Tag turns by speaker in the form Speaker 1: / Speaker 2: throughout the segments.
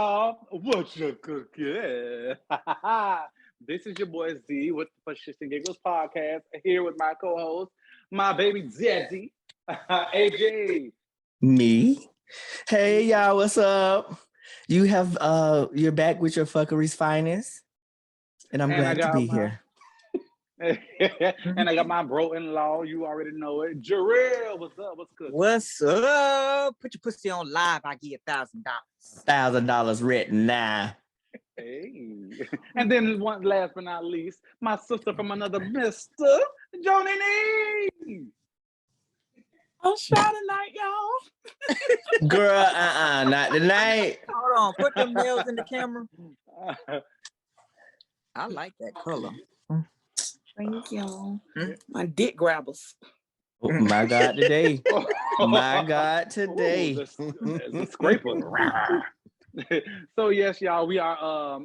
Speaker 1: y'all? What you cooking? This is your boy Z with the Shytz and Gigglez podcast. Here with my co-host, my baby daddy, AJ.
Speaker 2: Me? Hey y'all, what's up? You're back with your fuckery's finest, and I'm glad to be here.
Speaker 1: And I got my bro-in-law. You already know it. Jarrell, what's up? What's good?
Speaker 3: What's up? Put your pussy on live. I give you $1,000.
Speaker 2: $1,000 written now.
Speaker 1: Hey. And then one last but not least, my sister from another Mr. Jonini.
Speaker 4: I'm shy tonight, y'all.
Speaker 2: Girl, not tonight.
Speaker 3: Hold on. Put them nails in the camera. I like that color.
Speaker 4: Thank you. My dick grabbers.
Speaker 2: Oh, my God, today. My God, today.
Speaker 1: The scraper. So yes, y'all, we are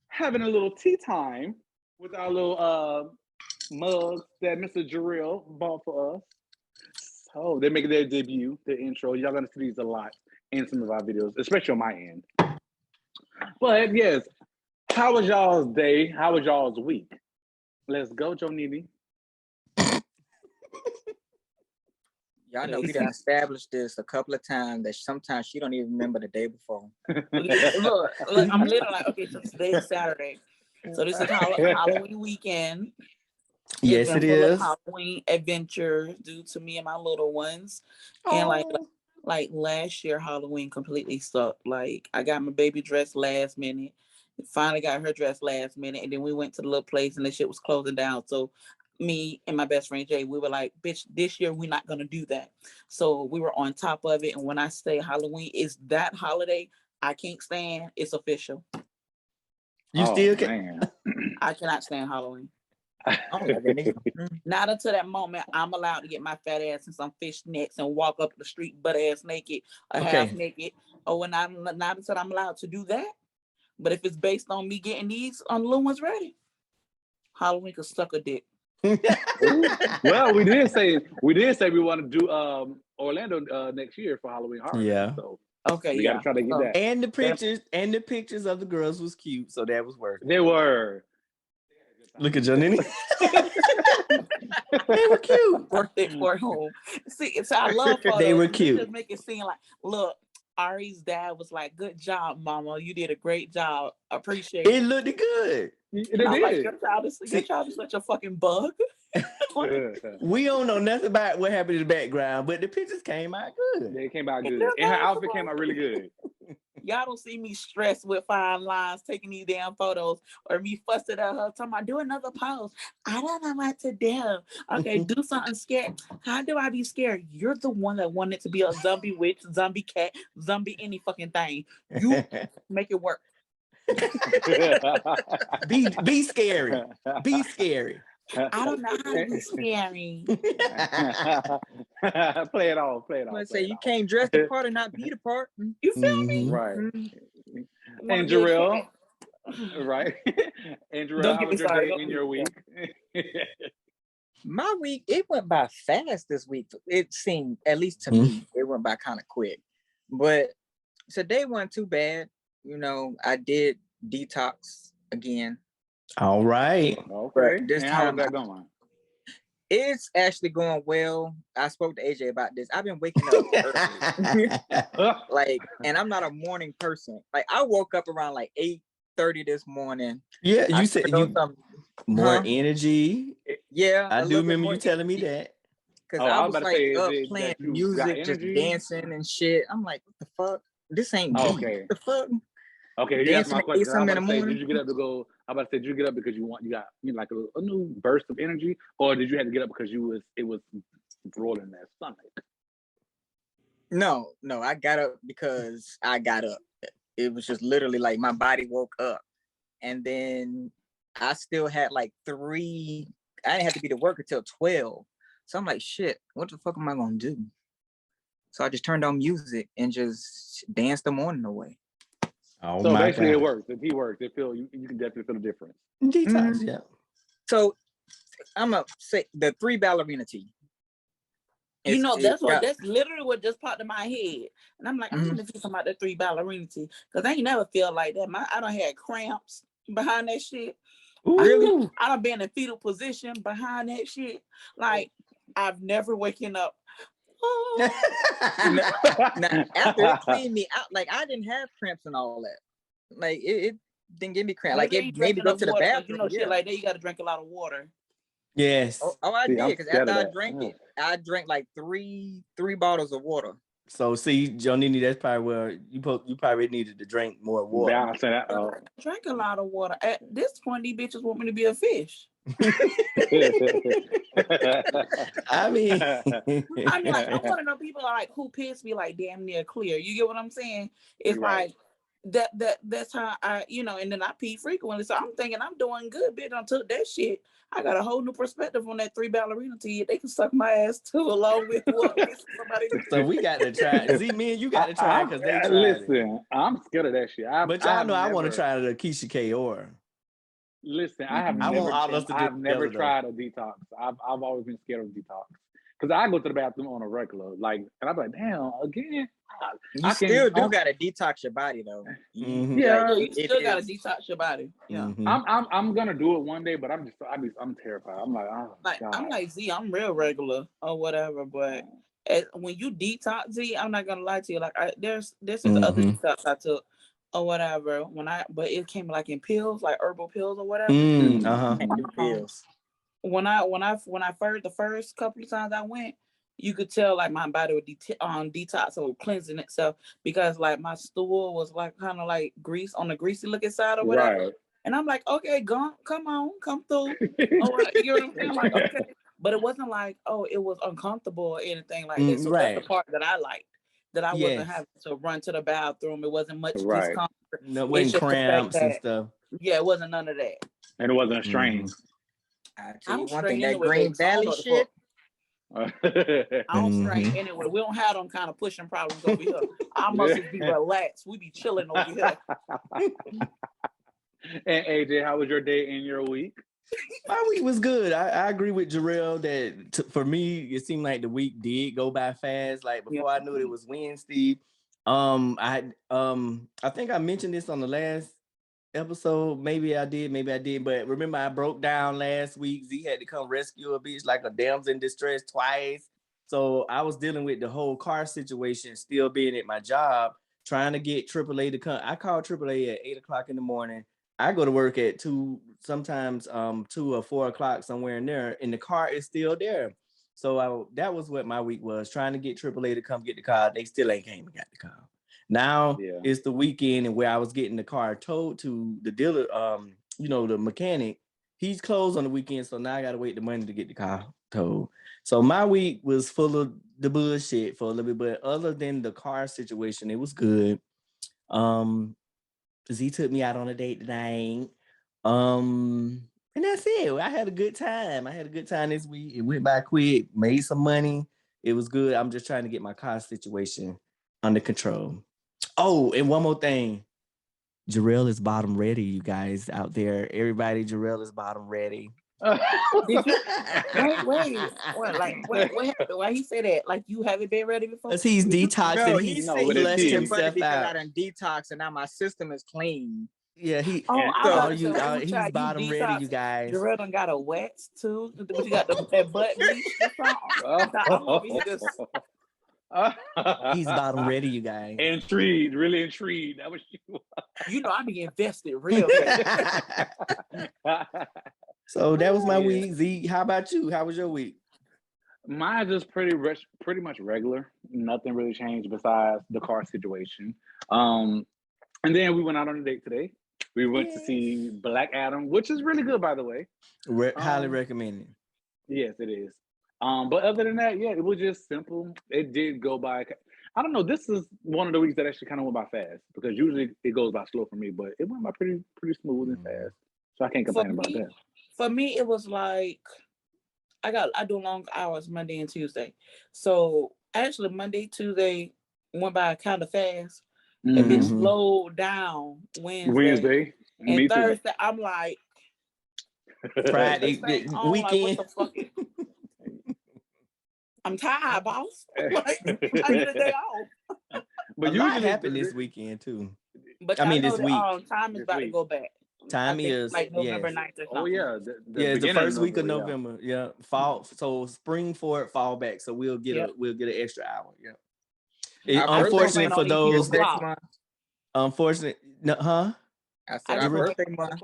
Speaker 1: having a little tea time with our little mugs that Mr. Jarrell bought for us. So they're making their debut, their intro. Y'all gonna see these a lot in some of our videos, especially on my end. But yes, how was y'all's day? How was y'all's week? Let's go, Jonini.
Speaker 3: Y'all know we done established this a couple of times that sometimes she don't even remember the day before.
Speaker 4: Look, I'm literally like, okay, so today is Saturday. So this is Halloween weekend.
Speaker 2: Yes, it is.
Speaker 4: Halloween adventures due to me and my little ones. And like last year, Halloween completely sucked. Like I got my baby dressed last minute. Finally got her dressed last minute. And then we went to the little place and the shit was closing down. So me and my best friend Jay, we were like, bitch, this year we're not gonna do that. So we were on top of it. And when I say Halloween is that holiday I can't stand, it's official.
Speaker 2: You still can?
Speaker 4: I cannot stand Halloween.
Speaker 3: Mm-hmm.
Speaker 4: Not until that moment I'm allowed to get my fat ass in some fishnets and walk up the street butt ass naked or half naked. Oh, and I'm not until I'm allowed to do that. But if it's based on me getting these little ones ready, Halloween could suck a dick.
Speaker 1: Well, we did say we want to do Orlando next year for Halloween Horror.
Speaker 2: Yeah.
Speaker 1: So
Speaker 4: okay,
Speaker 1: we gotta try to get that.
Speaker 2: And the pictures of the girls was cute, so that was worth it.
Speaker 1: They were.
Speaker 2: Look at Jonini. They were cute.
Speaker 4: Worth it for home. See, so I love photos.
Speaker 2: They were cute.
Speaker 4: Just make it seem like, look, Ari's dad was like, "Good job, Mama. You did a great job. Appreciate it."
Speaker 2: It looked good.
Speaker 1: It did.
Speaker 4: Like, your child is such a fucking bug.
Speaker 2: We don't know nothing about what happened in the background, but the pictures came out good.
Speaker 1: They came out good. And her outfit came out really good.
Speaker 4: Y'all don't see me stressed with fine lines taking these damn photos or me fussing at her talking about do another pose. I don't know what to do. Okay, do something scary. How do I be scared? You're the one that wanted to be a zombie witch, zombie cat, zombie any fucking thing. You make it work.
Speaker 2: Be scary. Be scary.
Speaker 4: I don't know how to be scary.
Speaker 1: Play it off.
Speaker 3: I say you can't dress the part and not be the part.
Speaker 4: You feel me?
Speaker 1: Right.
Speaker 4: Mm-hmm.
Speaker 1: And Jarrell, right? And Jarrell,
Speaker 4: Don't
Speaker 1: how
Speaker 4: get me
Speaker 1: was your
Speaker 4: started.
Speaker 1: day in your week?
Speaker 3: My week, it went by fast this week. It seemed, at least to me, it went by kind of quick. But today wasn't too bad. You know, I did detox again.
Speaker 2: All right.
Speaker 1: Okay.
Speaker 3: This
Speaker 1: and how is
Speaker 3: time
Speaker 1: that going?
Speaker 3: It's actually going well. I spoke to AJ about this. I've been waking up early. And I'm not a morning person. Like I woke up around like 8:30 this morning.
Speaker 2: Yeah, you said you more energy.
Speaker 3: Yeah.
Speaker 2: I do remember you telling me that.
Speaker 3: Because I was like up playing music, just dancing and shit. I'm like, what the fuck? This ain't me.
Speaker 1: Okay.
Speaker 3: What the fuck?
Speaker 1: Okay, you asked my question.
Speaker 3: Did
Speaker 1: you get up to go? I'm about to say, did you get up because you got like a new burst of energy, or did you have to get up because it was rolling in that stomach?
Speaker 3: No, I got up because I got up. It was just literally like my body woke up, and then I still had like 3. I didn't have to be to work until 12. So I'm like, shit, what the fuck am I gonna do? So I just turned on music and just danced the morning away.
Speaker 1: Oh, so basically, God. It worked. If he worked, you can definitely feel the difference.
Speaker 2: Detox, yeah.
Speaker 3: So I'm gonna say the 3 ballerina tea.
Speaker 4: That's literally what just popped in my head. And I'm like, I need to feel something about that 3 ballerina tee. Because I ain't never feel like that. I done had cramps behind that shit.
Speaker 2: Really?
Speaker 4: I done been in fetal position behind that shit. Like, I've never waken up.
Speaker 3: Now, after it cleaned me out, like I didn't have cramps and all that. Like it didn't give me cramps. Like it made me go to the bathroom.
Speaker 4: Shit like that, you got to drink a lot of water.
Speaker 2: Yes.
Speaker 3: Oh, I did, because after I drank it, I drank like three bottles of water.
Speaker 2: So see, Jonini, that's probably where you probably needed to drink more water.
Speaker 1: Balance that out.
Speaker 4: Drink a lot of water. At this point, these bitches want me to be a fish.
Speaker 2: I mean,
Speaker 4: like, I'm one of those people like who piss me like damn near clear. You get what I'm saying? It's right. Like that's how I, and then I pee frequently. So I'm thinking I'm doing good, bitch. I took that shit. I got a whole new perspective on that 3 ballerina tee. They can suck my ass too, along with what somebody.
Speaker 2: So we got to try. See, me and you got to try because they tried
Speaker 1: Listen, I'm scared of that shit.
Speaker 2: But y'all know I want to try the Keisha Kaur.
Speaker 1: Listen, I've never tried a detox. I've always been scared of detox because I go to the bathroom on a regular, like, and I'm like, damn, again.
Speaker 3: You still gotta detox your body though.
Speaker 4: You still gotta detox your body. Yeah,
Speaker 1: I'm gonna do it one day, but I'm terrified. I'm like, oh, God.
Speaker 4: I'm like Z, I'm real regular or whatever, but when you detox Z, I'm not gonna lie to you. Like this is other detox I took or whatever. But it came like in pills, like herbal pills or whatever.
Speaker 3: Pills.
Speaker 4: When I the first couple of times I went, you could tell like my body would detox or cleansing itself because like my stool was like kind of like grease on the greasy looking side or whatever. Right. And I'm like, okay, come through. You know what I'm saying? Like, okay. But it wasn't like, it was uncomfortable or anything like that. So that's the part that I liked. That I wasn't having to run to the bathroom. It wasn't much discomfort.
Speaker 2: No, it wasn't cramps and stuff.
Speaker 4: Yeah, it wasn't none of that.
Speaker 1: And it wasn't a strain.
Speaker 3: I tell you one thing, that Green Valley shit.
Speaker 4: I don't strain anyway. We don't have them kind of pushing problems over here. Our muscles be relaxed. We be chilling over here.
Speaker 1: And AJ, how was your day and your week?
Speaker 2: My week was good. I agree with Jarrell that for me, it seemed like the week did go by fast. Like before I knew it was Wednesday. I think I mentioned this on the last episode. Maybe I did. But remember, I broke down last week. Z had to come rescue a bitch like a damsel in distress twice. So I was dealing with the whole car situation, still being at my job, trying to get AAA to come. I called AAA at 8:00 in the morning. I go to work at 2, sometimes 2 or 4 o'clock, somewhere in there, and the car is still there. So that was what my week was, trying to get AAA to come get the car. They still ain't came and got the car. Now it's the weekend, and where I was getting the car towed to the dealer, the mechanic, he's closed on the weekend, so now I got to wait the money to get the car towed. So my week was full of the bullshit for a little bit, but other than the car situation, it was good. Z took me out on a date tonight. And that's it. I had a good time. This week. It went by quick, made some money. It was good. I'm just trying to get my car situation under control. Oh, and one more thing. Jarrell is bottom ready, you guys out there. Everybody, Jarrell is bottom ready.
Speaker 4: Wait. What happened? Why he say that? Like you haven't been ready before?
Speaker 2: Because he's detoxing.
Speaker 3: No,
Speaker 2: he
Speaker 3: flushed himself because I done detox and now my system is clean.
Speaker 2: Yeah, he's bottom ready, you guys.
Speaker 4: Jarrell done got a wax too. But you got that butt bleach or something.
Speaker 2: He's bottom ready, you guys.
Speaker 1: Intrigued, really intrigued. That was you.
Speaker 4: I be invested real.
Speaker 2: So that was my week. Z, how about you? How was your week?
Speaker 1: Mine just pretty much regular. Nothing really changed besides the car situation. And then we went out on a date today. We went to see Black Adam, which is really good, by the way.
Speaker 2: Highly recommended.
Speaker 1: Yes, it is. But other than that, it was just simple. It did go by. I don't know. This is one of the weeks that actually kind of went by fast because usually it goes by slow for me, but it went by pretty smooth and fast. So I can't complain about that.
Speaker 4: For me, it was like I do long hours Monday and Tuesday. So actually Monday, Tuesday went by kind of fast. And then slowed down Wednesday. And Thursday, I'm like
Speaker 2: Friday weekend.
Speaker 4: Like, I'm tired, boss. Like, I need a day off.
Speaker 1: But
Speaker 2: a lot
Speaker 1: usually
Speaker 2: happened this weekend too.
Speaker 4: But
Speaker 2: I
Speaker 4: y'all
Speaker 2: mean
Speaker 4: know
Speaker 2: this
Speaker 4: that
Speaker 2: week.
Speaker 4: time is
Speaker 1: This
Speaker 4: about to
Speaker 1: week.
Speaker 4: go back.
Speaker 2: Time
Speaker 4: I think
Speaker 2: is
Speaker 4: like November
Speaker 2: yes.
Speaker 4: 9th or something.
Speaker 1: Oh yeah,
Speaker 2: Yeah, it's the
Speaker 1: beginning
Speaker 2: first week of
Speaker 1: November,
Speaker 2: November. Yeah. Fall. So spring forward, fall back. So we'll get an extra hour. Yeah.
Speaker 3: Our birthday
Speaker 2: Unfortunate
Speaker 4: might
Speaker 2: for
Speaker 4: not even
Speaker 2: those
Speaker 4: be
Speaker 2: that
Speaker 4: o'clock.
Speaker 2: unfortunate, huh?
Speaker 3: I
Speaker 4: I
Speaker 3: said our
Speaker 4: just want
Speaker 3: birthday
Speaker 4: to
Speaker 3: month.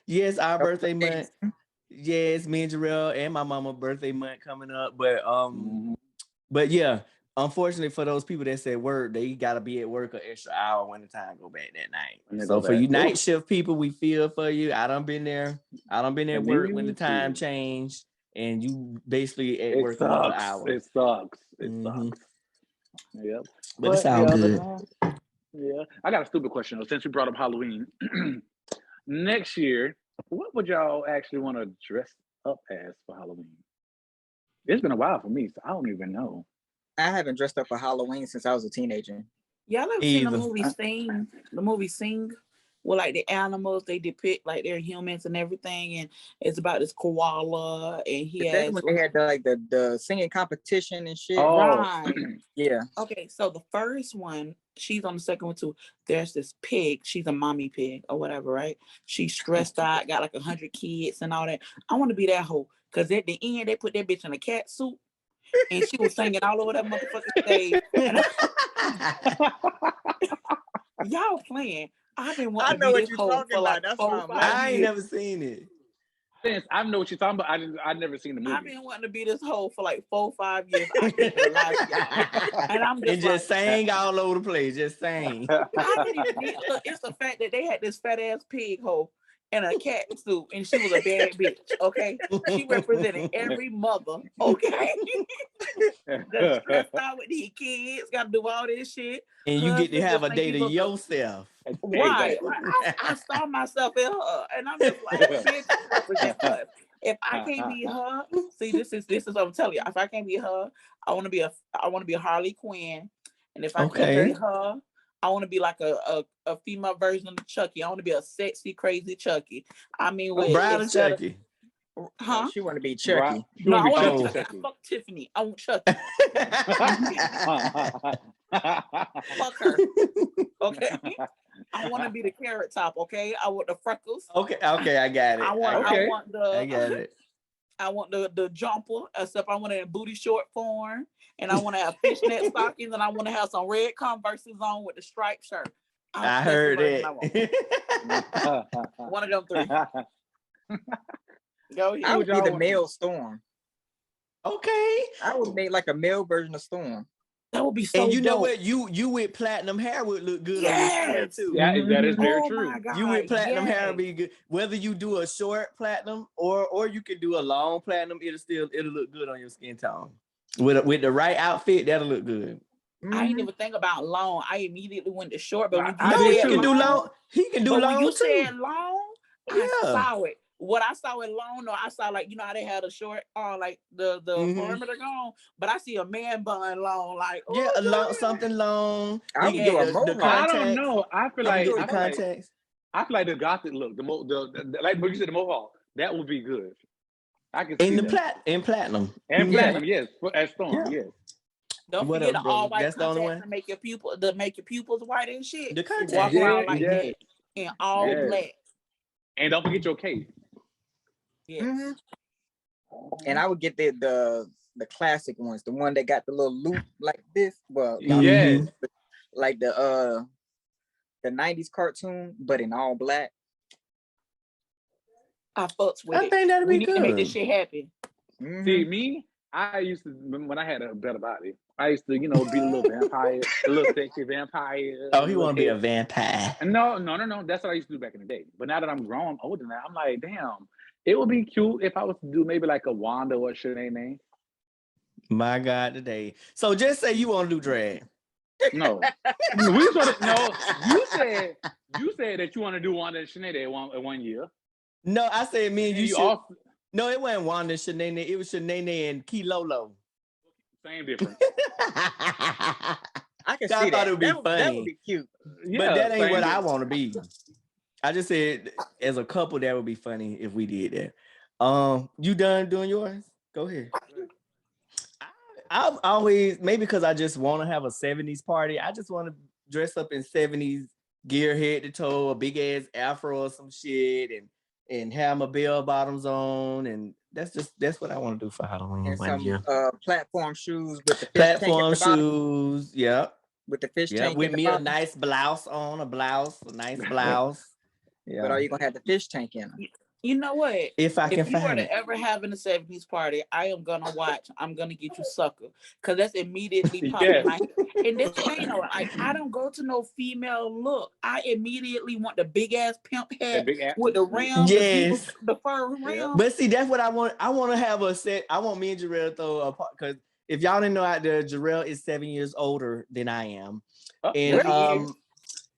Speaker 2: Yes, our
Speaker 3: Couple
Speaker 2: birthday
Speaker 3: of
Speaker 2: month.
Speaker 3: days.
Speaker 2: Yes, me and Jarrell and my mama birthday month coming up.
Speaker 1: Mhm.
Speaker 2: But yeah, unfortunately for those people that said work, they gotta be at work an extra hour when the time go back that night.
Speaker 1: When they
Speaker 2: So
Speaker 1: go
Speaker 2: for you
Speaker 1: back.
Speaker 2: night
Speaker 1: Oof.
Speaker 2: shift people, we feel for you. I done been there. I done been at work when the
Speaker 1: Me
Speaker 2: time
Speaker 1: too.
Speaker 2: changed, and you basically at
Speaker 1: It
Speaker 2: work another
Speaker 1: sucks.
Speaker 2: hour.
Speaker 1: It sucks. It
Speaker 2: Mhm.
Speaker 1: sucks. Yep.
Speaker 2: But it's all good.
Speaker 1: Yeah. I got a stupid question though. Since we brought up Halloween, next year, what would y'all actually want to dress up as for Halloween? It's been a while for me, so I don't even know.
Speaker 3: I haven't dressed up for Halloween since I was a teenager.
Speaker 4: Y'all ever seen the
Speaker 2: Either.
Speaker 4: movie Sing? The movie Sing, where like the animals they depict like they're humans and everything, and it's about this koala and he
Speaker 3: Is that
Speaker 4: has
Speaker 3: when they had the singing competition and shit?
Speaker 1: Oh,
Speaker 4: right.
Speaker 3: Yeah.
Speaker 4: Okay, so the first one, she's on the second one too. There's this pig. She's a mommy pig or whatever, right? She's stressed out, got like 100 kids and all that. I want to be that hoe because at the end they put that bitch in a cat suit and she was singing all over that motherfucking stage. And y'all playing. I've been
Speaker 3: I
Speaker 4: wanting to
Speaker 3: know
Speaker 4: be
Speaker 3: what
Speaker 4: this
Speaker 3: you're
Speaker 4: hoe
Speaker 3: talking
Speaker 4: for like
Speaker 3: about. That's
Speaker 4: 4
Speaker 3: why
Speaker 4: or
Speaker 3: I'm
Speaker 4: 5
Speaker 3: laughing.
Speaker 2: I ain't
Speaker 4: years.
Speaker 2: never seen it.
Speaker 1: I know what you're talking about. I've never seen the movie.
Speaker 4: I've been wanting to be this hoe for like 4 or 5 years. I can't even lie to y'all. And I'm
Speaker 2: And just
Speaker 4: like,
Speaker 2: sang all over the place. Just sang.
Speaker 4: I didn't even need look, it's the fact that they had this fat ass pig hoe in a cat suit and she was a bad bitch, okay? She represented every mother, okay? That's stressed out with these kids, gotta do all this shit.
Speaker 2: And you get to
Speaker 4: Husband
Speaker 2: have
Speaker 4: just
Speaker 2: a
Speaker 4: think
Speaker 2: day
Speaker 4: he
Speaker 2: to
Speaker 4: look good.
Speaker 2: yourself.
Speaker 4: Right.
Speaker 1: Exactly.
Speaker 4: I saw myself in her and I'm just like, bitch, I represent us. If I can't be her, see, this is what I'm telling you. If I can't be her, I want to be a Harley Quinn. And if I can't
Speaker 2: Okay.
Speaker 4: be her, I want to be like a female version of Chucky. I want to be a sexy, crazy Chucky. I mean, with
Speaker 2: Bride of
Speaker 4: instead of
Speaker 2: Chucky.
Speaker 4: huh?
Speaker 3: She want to be
Speaker 1: Right.
Speaker 3: Chucky.
Speaker 1: You
Speaker 4: No, I
Speaker 1: want to
Speaker 4: want
Speaker 1: be
Speaker 4: to
Speaker 1: Chucky,
Speaker 4: be
Speaker 1: Chucky.
Speaker 4: fuck Tiffany. I want Chucky. Fuck her. Okay. I want to be the carrot top. Okay. I want the freckles.
Speaker 2: Okay, I got it.
Speaker 4: I want
Speaker 1: Okay.
Speaker 2: I got it.
Speaker 4: I want the jumper, except I want it in booty short form, and I want to have fishnet stockings, and I want to have some red Converses on with the striped shirt.
Speaker 2: I heard it.
Speaker 4: One of them three. Go ahead.
Speaker 3: I would be
Speaker 1: y'all
Speaker 3: the
Speaker 1: want-
Speaker 3: male Storm.
Speaker 2: Okay.
Speaker 3: I would make like a male version of Storm.
Speaker 4: That would be so
Speaker 2: And you know
Speaker 4: dope.
Speaker 2: what? You with platinum hair would look good on your skin
Speaker 4: Yes.
Speaker 2: too.
Speaker 1: Yeah, that is very
Speaker 4: Oh
Speaker 1: true.
Speaker 4: my God.
Speaker 2: You with platinum hair
Speaker 4: yes.
Speaker 2: be good. Whether you do a short platinum or you can do a long platinum, it'll look good on your skin tone. With the right outfit, that'll look good.
Speaker 4: I didn't even think about long. I immediately went to short, but when you
Speaker 1: I
Speaker 2: No,
Speaker 1: did
Speaker 2: he
Speaker 4: said
Speaker 2: can
Speaker 1: too.
Speaker 2: do long. He can do
Speaker 4: but when
Speaker 2: long
Speaker 4: you
Speaker 2: too.
Speaker 4: said long, I
Speaker 2: Yeah.
Speaker 4: saw it. What I saw it long, or I saw like you know how they had a short, like the perimeter gone, but I see a man bun long, like
Speaker 2: Yeah,
Speaker 4: oh,
Speaker 2: a long,
Speaker 4: yeah.
Speaker 2: something long.
Speaker 3: I
Speaker 2: He
Speaker 3: would
Speaker 2: can
Speaker 3: do a
Speaker 2: get the
Speaker 3: mohawk.
Speaker 1: I
Speaker 2: contacts.
Speaker 1: don't know. I feel
Speaker 2: He can
Speaker 1: like
Speaker 2: get the
Speaker 1: I feel like
Speaker 2: contacts.
Speaker 1: I feel like the gothic look, the like what you said, the mohawk, that would be good. I can see
Speaker 2: In the
Speaker 1: that.
Speaker 2: platinum.
Speaker 1: And
Speaker 2: Yeah.
Speaker 1: platinum, yes, as Storm,
Speaker 2: Yeah.
Speaker 1: yes.
Speaker 4: Don't
Speaker 2: What
Speaker 4: forget
Speaker 2: else,
Speaker 4: the all
Speaker 2: brother?
Speaker 4: white
Speaker 2: That's the only
Speaker 4: contacts
Speaker 2: one?
Speaker 4: to make your pupils white and shit.
Speaker 2: The
Speaker 4: You
Speaker 2: contacts.
Speaker 4: walk around like
Speaker 1: Yeah.
Speaker 4: that in all
Speaker 1: Yes.
Speaker 4: black.
Speaker 1: And don't forget your cape.
Speaker 4: Yes.
Speaker 3: And I would get the classic ones, the one that got the little loop like this. Well,
Speaker 1: Yes.
Speaker 3: like the 90s cartoon, but in all black.
Speaker 4: I fucks with
Speaker 2: I
Speaker 4: it.
Speaker 2: think that'd
Speaker 4: We
Speaker 2: be
Speaker 4: need to make this
Speaker 2: good.
Speaker 4: shit happen.
Speaker 1: See, me, I used to when I had a better body. I used to, be a little vampire, a little sexy vampire.
Speaker 2: Oh, he want to be a vampire.
Speaker 1: No. That's what I used to do back in the day. But now that I'm grown, older now, I'm like, damn, it would be cute if I was to do maybe like a Wanda or a Shanae.
Speaker 2: My God, today. So just say you want to do drag.
Speaker 1: No, we sort of no. You said that you want to do Wanda and Shanae one year.
Speaker 2: No, I said me and you should.
Speaker 1: Also,
Speaker 2: No, it wasn't Wanda and Shanae. It was Shanae and Kilolo.
Speaker 1: same difference.
Speaker 3: I can
Speaker 2: I
Speaker 3: see
Speaker 2: thought
Speaker 3: that.
Speaker 2: it would be
Speaker 3: That
Speaker 2: funny.
Speaker 3: would be cute.
Speaker 2: But that ain't
Speaker 1: same
Speaker 2: what I
Speaker 1: difference.
Speaker 2: want to be. I just said as a couple, that would be funny if we did that. You done doing yours? Go ahead. I've always, maybe because I just want to have a 70s party. I just want to dress up in 70s gear, head to toe, a big ass afro or some shit, and have my bell bottoms on, and that's what I want to do for Halloween
Speaker 3: And
Speaker 2: one
Speaker 3: some
Speaker 2: year.
Speaker 3: platform shoes with the fish tank at
Speaker 2: Platform
Speaker 3: the bottom.
Speaker 2: shoes, yep.
Speaker 3: With the fish
Speaker 2: Yeah,
Speaker 3: tank
Speaker 2: with
Speaker 3: in the
Speaker 2: me a
Speaker 3: bottom.
Speaker 2: nice blouse on, a nice blouse. Yeah.
Speaker 3: But are you gonna have the fish tank in them?
Speaker 4: You know what?
Speaker 2: If I can
Speaker 4: If you were
Speaker 2: find
Speaker 4: to
Speaker 2: it.
Speaker 4: ever have in a 70s party, I am gonna watch. I'm gonna get you sucker. Cause that's immediately popping
Speaker 1: Yes.
Speaker 4: my head. And this thing, like I don't go to no female look. I immediately want the big ass pimp hat
Speaker 1: big ass-
Speaker 4: with the rim,
Speaker 2: Yes.
Speaker 4: the fur rim.
Speaker 1: Yeah.
Speaker 2: But see, that's what I want. I want to have a set. I want me and Jarrell to throw a part, because if y'all didn't know out there, Jarrell is 7 years older than I am. And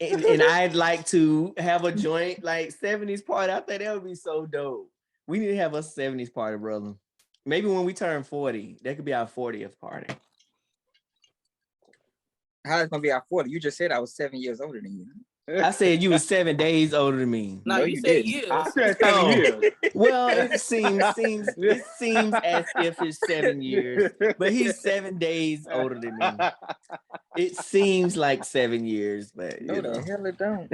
Speaker 2: and I'd like to have a joint like 70s party. I think that would be so dope. We need to have a 70s party, brother. Maybe when we turn 40, that could be our 40th party.
Speaker 3: How is it gonna be our 40? You just said I was 7 years older than you.
Speaker 2: I said you were 7 days older than me.
Speaker 4: No, you said
Speaker 3: didn't.
Speaker 4: years.
Speaker 1: I said 7 years.
Speaker 2: Well, it seems as if it's 7 years, but he's 7 days older than me. It seems like 7 years, but
Speaker 3: No, the hell it don't.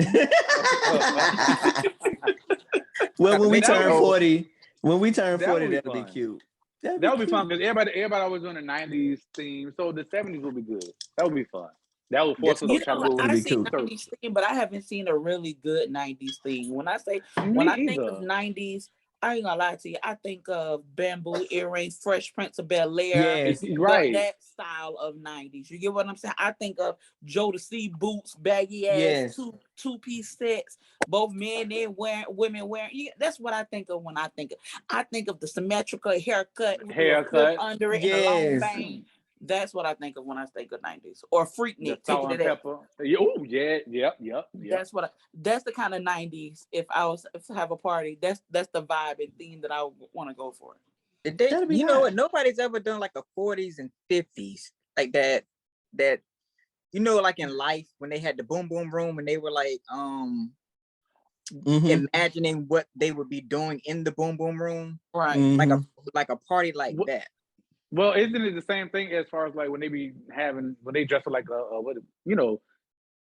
Speaker 2: Well, when we
Speaker 1: That
Speaker 2: turn
Speaker 1: would-
Speaker 2: 40,
Speaker 1: that
Speaker 2: that'll
Speaker 1: would be
Speaker 2: be
Speaker 1: fun.
Speaker 2: cute.
Speaker 1: That would be fun because everybody always doing the 90s theme. So the 70s would be good. That would be fun. That would force us
Speaker 4: You
Speaker 1: to try to
Speaker 4: know,
Speaker 1: go
Speaker 4: I
Speaker 2: be
Speaker 4: see
Speaker 2: cool.
Speaker 4: 90s theme, but I haven't seen a really good 90s theme. When I think of 90s, I ain't gonna lie to you. I think of bamboo earrings, Fresh Prince of Bel-Air,
Speaker 2: Yes,
Speaker 1: right.
Speaker 4: that style of 90s. You get what I'm saying? I think of Jodeci boots, baggy ass,
Speaker 2: Yes.
Speaker 4: two-piece sets, both men and women wearing. Yeah, that's what I think of when I think of. I think of the symmetrical haircut with a flip under it and a long
Speaker 2: Yes.
Speaker 4: bang. That's what I think of when I think of 90s. Or Freaknik,
Speaker 1: The salt
Speaker 4: taking
Speaker 1: and
Speaker 4: it at.
Speaker 1: pepper. Oh yeah, yep.
Speaker 4: That's the kind of 90s. If I was to have a party, that's the vibe and theme that I want to go for.
Speaker 2: That'd be
Speaker 3: You know
Speaker 2: nice.
Speaker 3: what? Nobody's ever done like a 40s and 50s like that. You know, like in Life when they had the boom boom room and they were like imagining what they would be doing in the boom boom room,
Speaker 4: Right?
Speaker 3: Like a party like
Speaker 1: What-
Speaker 3: that.
Speaker 1: Well, isn't it the same thing as far as like when they dress up like what you know,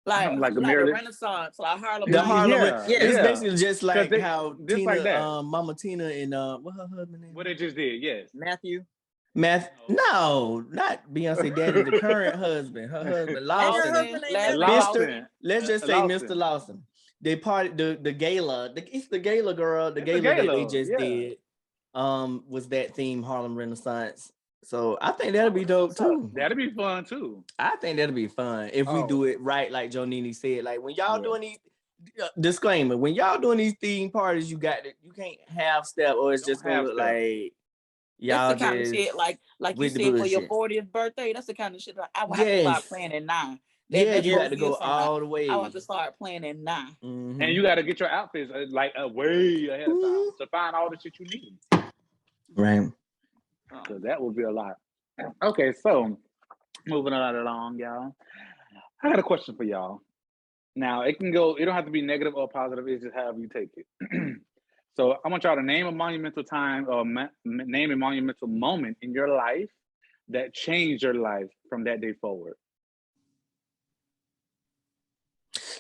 Speaker 4: Like
Speaker 1: like a
Speaker 4: the
Speaker 1: Marilyn-
Speaker 4: Renaissance, like Harlem.
Speaker 2: The
Speaker 4: Nights.
Speaker 2: Harlem,
Speaker 1: Yeah,
Speaker 2: it's
Speaker 1: yeah.
Speaker 2: basically just like
Speaker 1: they-
Speaker 2: how
Speaker 1: just
Speaker 2: Tina,
Speaker 1: like that.
Speaker 2: Mama Tina, and what her husband name?
Speaker 1: What they just did, yes.
Speaker 3: Matthew.
Speaker 2: No, not Beyonce daddy, the current husband. Her husband Lawson.
Speaker 1: Lawson.
Speaker 2: Let's just say
Speaker 1: Lawson.
Speaker 2: Mr. Lawson. They party the gala. It's the gala girl. The
Speaker 1: It's the
Speaker 2: gala that
Speaker 1: gala,
Speaker 2: they just
Speaker 1: yeah.
Speaker 2: did. Was that theme Harlem Renaissance? So I think that'll be dope too.
Speaker 1: That'd be fun too.
Speaker 2: I think that'll be fun if we do it right, like Joe Nini said. Like when y'all doing these disclaimer, when y'all doing these theme parties, you can't half step or it's just gonna look like y'all
Speaker 4: that's the kind of shit like you said for your 40th birthday. That's the kind of shit I would have to start planning now.
Speaker 2: Yeah, you got to go all the way.
Speaker 4: I want to start planning now.
Speaker 1: And you got to get your outfits like way ahead of time to find all the shit you need.
Speaker 2: Right.
Speaker 1: So that would be a lot. Okay, so moving right along, y'all. I got a question for y'all. Now it don't have to be negative or positive. It's just however you take it. So I want y'all to name a monumental time or name a monumental moment in your life that changed your life from that day forward.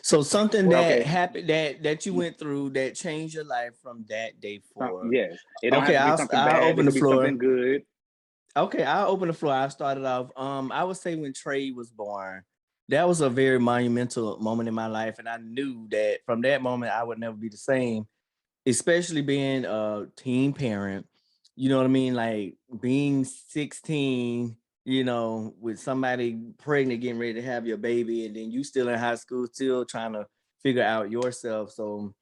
Speaker 2: So something that happened that you went through that changed your life from that day forward.
Speaker 1: Yes. It don't have to be something bad.
Speaker 2: Open the floor.
Speaker 1: Something good.
Speaker 2: Okay, I'll open the floor. I started off. I would say when Trey was born, that was a very monumental moment in my life, and I knew that from that moment I would never be the same. Especially being a teen parent, you know what I mean? Like being 16. You know, with somebody pregnant, getting ready to have your baby, and then you still in high school, still trying to figure out yourself. So,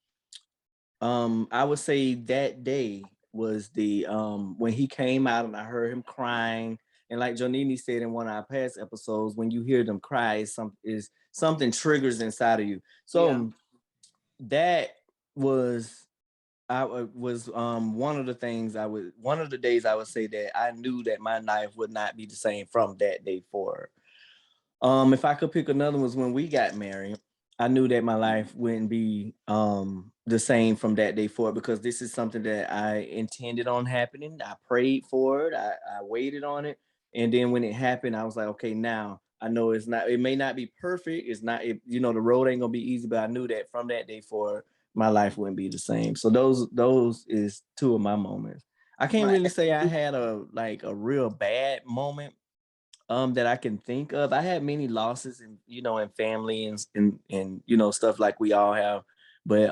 Speaker 2: I would say that day was the when he came out and I heard him crying, and like Jonini said in one of our past episodes, when you hear them cry, something triggers inside of you. So that was. One of the days I would say that I knew that my life would not be the same from that day forward. If I could pick another one was when we got married. I knew that my life wouldn't be the same from that day forward because this is something that I intended on happening. I prayed for it. I waited on it. And then when it happened, I was like, okay, now I know it may not be perfect. It's not, the road ain't gonna be easy, but I knew that from that day forward, my life wouldn't be the same. So those is two of my moments. I can't really say I had a real bad moment that I can think of. I had many losses in family and stuff like we all have. But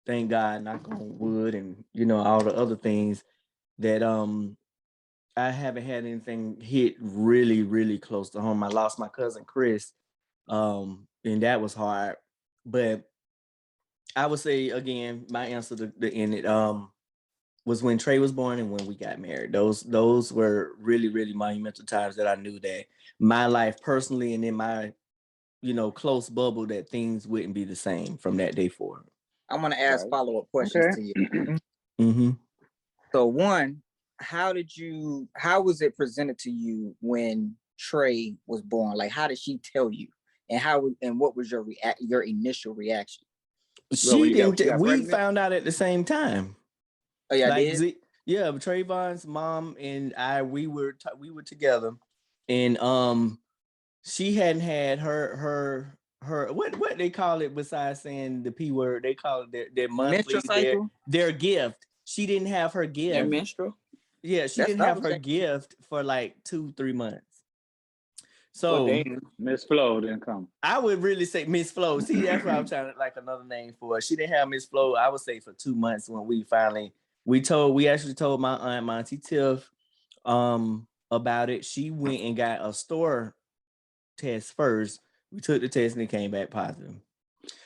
Speaker 2: thank God, knock on wood, and all the other things that I haven't had anything hit really, really close to home. I lost my cousin Chris, and that was hard. But I would say again, my answer to end it was when Trey was born and when we got married. Those were really, really monumental times that I knew that my life personally and in my close bubble, that things wouldn't be the same from that day forward.
Speaker 3: I'm gonna ask follow-up questions to you.
Speaker 2: Mm-hmm.
Speaker 3: So one, how was it presented to you when Trey was born? Like, how did she tell you, and what was your initial reaction?
Speaker 2: She didn't. We found out at the same time.
Speaker 3: Oh yeah, did?
Speaker 2: Yeah, Trayvon's mom and I, we were together, and she hadn't had her what they call it besides saying the P word, they call it their monthly their gift. She didn't have her gift.
Speaker 4: Their menstrual.
Speaker 2: Yeah, she didn't have her gift for like 2-3 months. So
Speaker 1: Miss Flo didn't come.
Speaker 2: I would really say Miss Flo. See, that's what I'm trying to another name for her. She didn't have Miss Flo. I would say for 2 months when we finally we actually told my aunt Monty Tiff about it. She went and got a store test first. We took the test and it came back positive.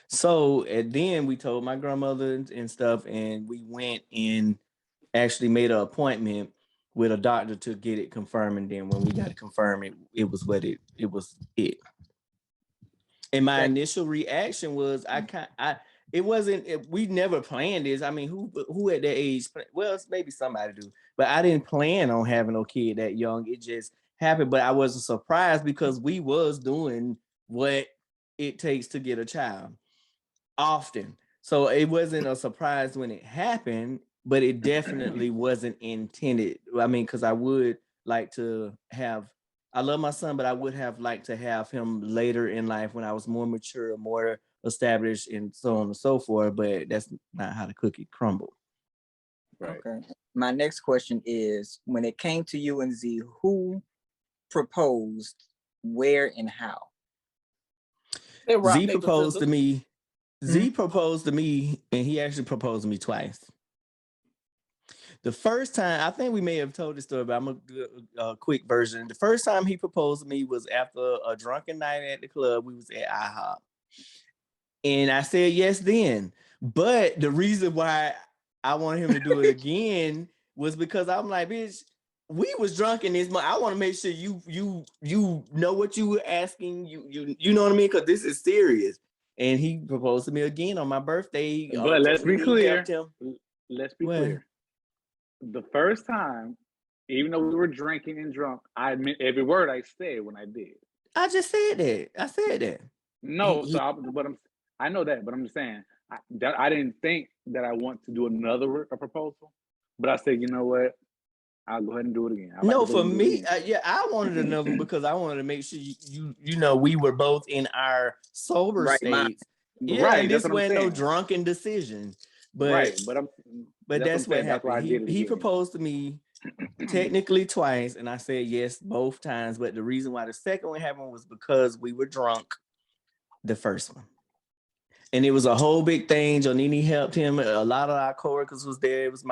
Speaker 2: So and then we told my grandmother and stuff, and we went and actually made an appointment with a doctor to get it confirmed. And then when we got it confirmed, it was what it was. And my initial reaction was we never planned this. I mean, who at that age? Well, maybe somebody do, but I didn't plan on having no kid that young. It just happened. But I wasn't surprised because we was doing what it takes to get a child often. So it wasn't a surprise when it happened, but it definitely wasn't intended. I mean, because I would like to have, I love my son, but I would have liked to have him later in life when I was more mature, more established, and so on and so forth. But that's not how the cookie crumbled.
Speaker 3: Right. Okay. My next question is, when it came to you and Z, who proposed, where, and how?
Speaker 2: Z proposed to me. Z proposed to me, and he actually proposed to me twice. The first time, I think we may have told this story, but I'm gonna do a quick version. The first time he proposed to me was after a drunken night at the club. We was at IHOP, and I said yes then. But the reason why I wanted him to do it again was because I'm like, bitch, we was drunk in this month. I want to make sure you know what you were asking. You know what I mean? Because this is serious. And he proposed to me again on my birthday.
Speaker 1: But let's be clear. Let's be clear. The first time, even though we were drinking and drunk, I meant every word I said when I did.
Speaker 2: I just said that. I said that.
Speaker 1: No, I know that, but I'm just saying I didn't think that I want to do another proposal, but I said, you know what? I'll go ahead and do it again.
Speaker 2: No, for me, I wanted another because I wanted to make sure you know we were both in our sober states. Yeah, right, and this wasn't no drunken decision. But right, but that's what happened. He proposed to me technically twice, and I said yes both times. But the reason why the second one happened was because we were drunk the first one. And it was a whole big thing. Jonini helped him. A lot of our coworkers was there. It was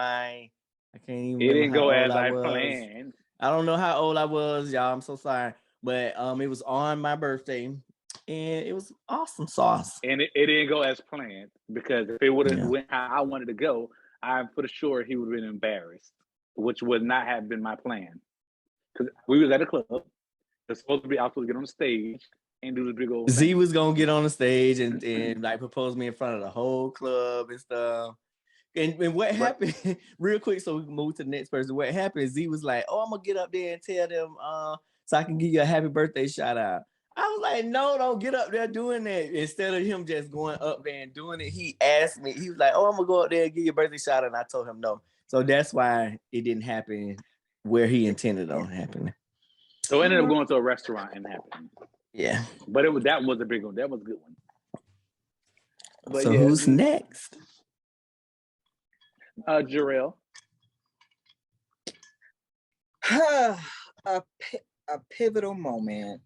Speaker 2: I can't even remember. It didn't go as I planned. I don't know how old I was, y'all. I'm so sorry. But it was on my birthday, and it was awesome sauce.
Speaker 1: And it didn't go as planned, because if it would have went how I wanted to go, I'm for sure he would have been embarrassed, which would not have been my plan. Because we was at a club. I was supposed to get on the stage and do the big old
Speaker 2: Z was gonna get on the stage and like propose me in front of the whole club and stuff. And what happened, real quick, so we can move to the next person. What happened is Z was like, oh, I'm going to get up there and tell them so I can give you a happy birthday shout out. I was like, no, don't get up there doing that. Instead of him just going up there and doing it, he asked me, he was like, oh, I'm going to go up there and give you a birthday shout out. And I told him no. So that's why it didn't happen where he intended on happening.
Speaker 1: So I ended up going to a restaurant and happened.
Speaker 2: Yeah.
Speaker 1: But that was a big one. That was a good one. But
Speaker 2: So who's next?
Speaker 1: Jarrell.
Speaker 3: a pivotal moment.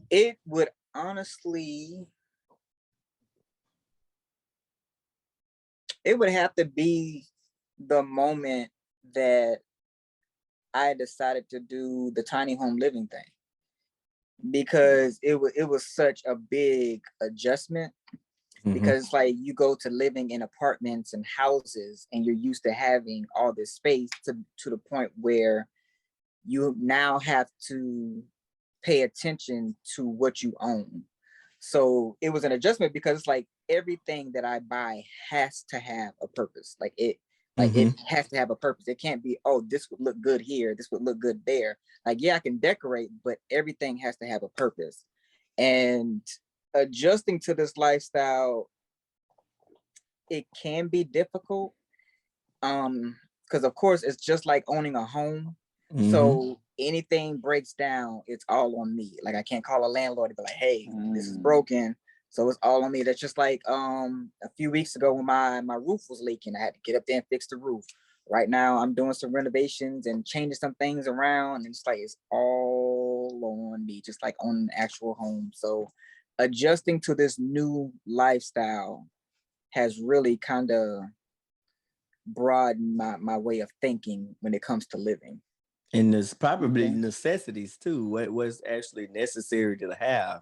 Speaker 3: It would honestly, it would have to be the moment that I decided to do the tiny home living thing, because it was such a big adjustment. Because like you go to living in apartments and houses and you're used to having all this space to the point where you now have to pay attention to what you own. So it was an adjustment because it's like everything that I buy has to have a purpose. Like it has to have a purpose. It can't be, oh, this would look good here, this would look good there. Like, yeah, I can decorate, but everything has to have a purpose. And adjusting to this lifestyle, it can be difficult. Because of course it's just like owning a home. So anything breaks down, it's all on me. Like I can't call a landlord and be like, hey, this is broken. So it's all on me. That's just like a few weeks ago when my roof was leaking, I had to get up there and fix the roof. Right now I'm doing some renovations and changing some things around, and it's like it's all on me, just like owning an actual home. So adjusting to this new lifestyle has really kind of broadened my way of thinking when it comes to living.
Speaker 2: And there's probably necessities too. What's actually necessary to have.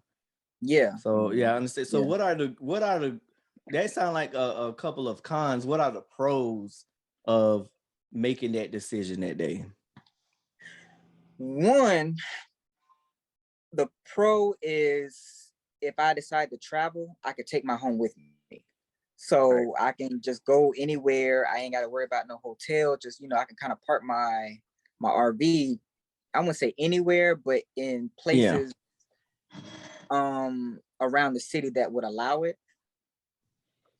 Speaker 3: Yeah.
Speaker 2: So yeah, I understand. So what are the that sound like a couple of cons. What are the pros of making that decision that day?
Speaker 3: One, the pro is if I decide to travel, I could take my home with me. So I can just go anywhere. I ain't got to worry about no hotel. Just, I can kind of park my RV. I wouldn't say anywhere, but in places around the city that would allow it.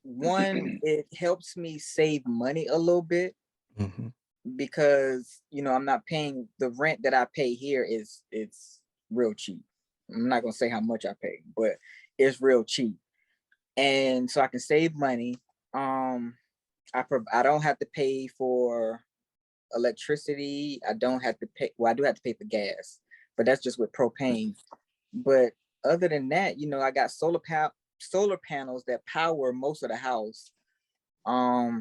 Speaker 3: One, it helps me save money a little bit because, I'm not paying the rent that I pay here it's real cheap. I'm not going to say how much I pay, but it's real cheap. And so I can save money. I don't have to pay for electricity. I don't have to pay. Well, I do have to pay for gas, but that's just with propane. But other than that, I got solar panels that power most of the house. I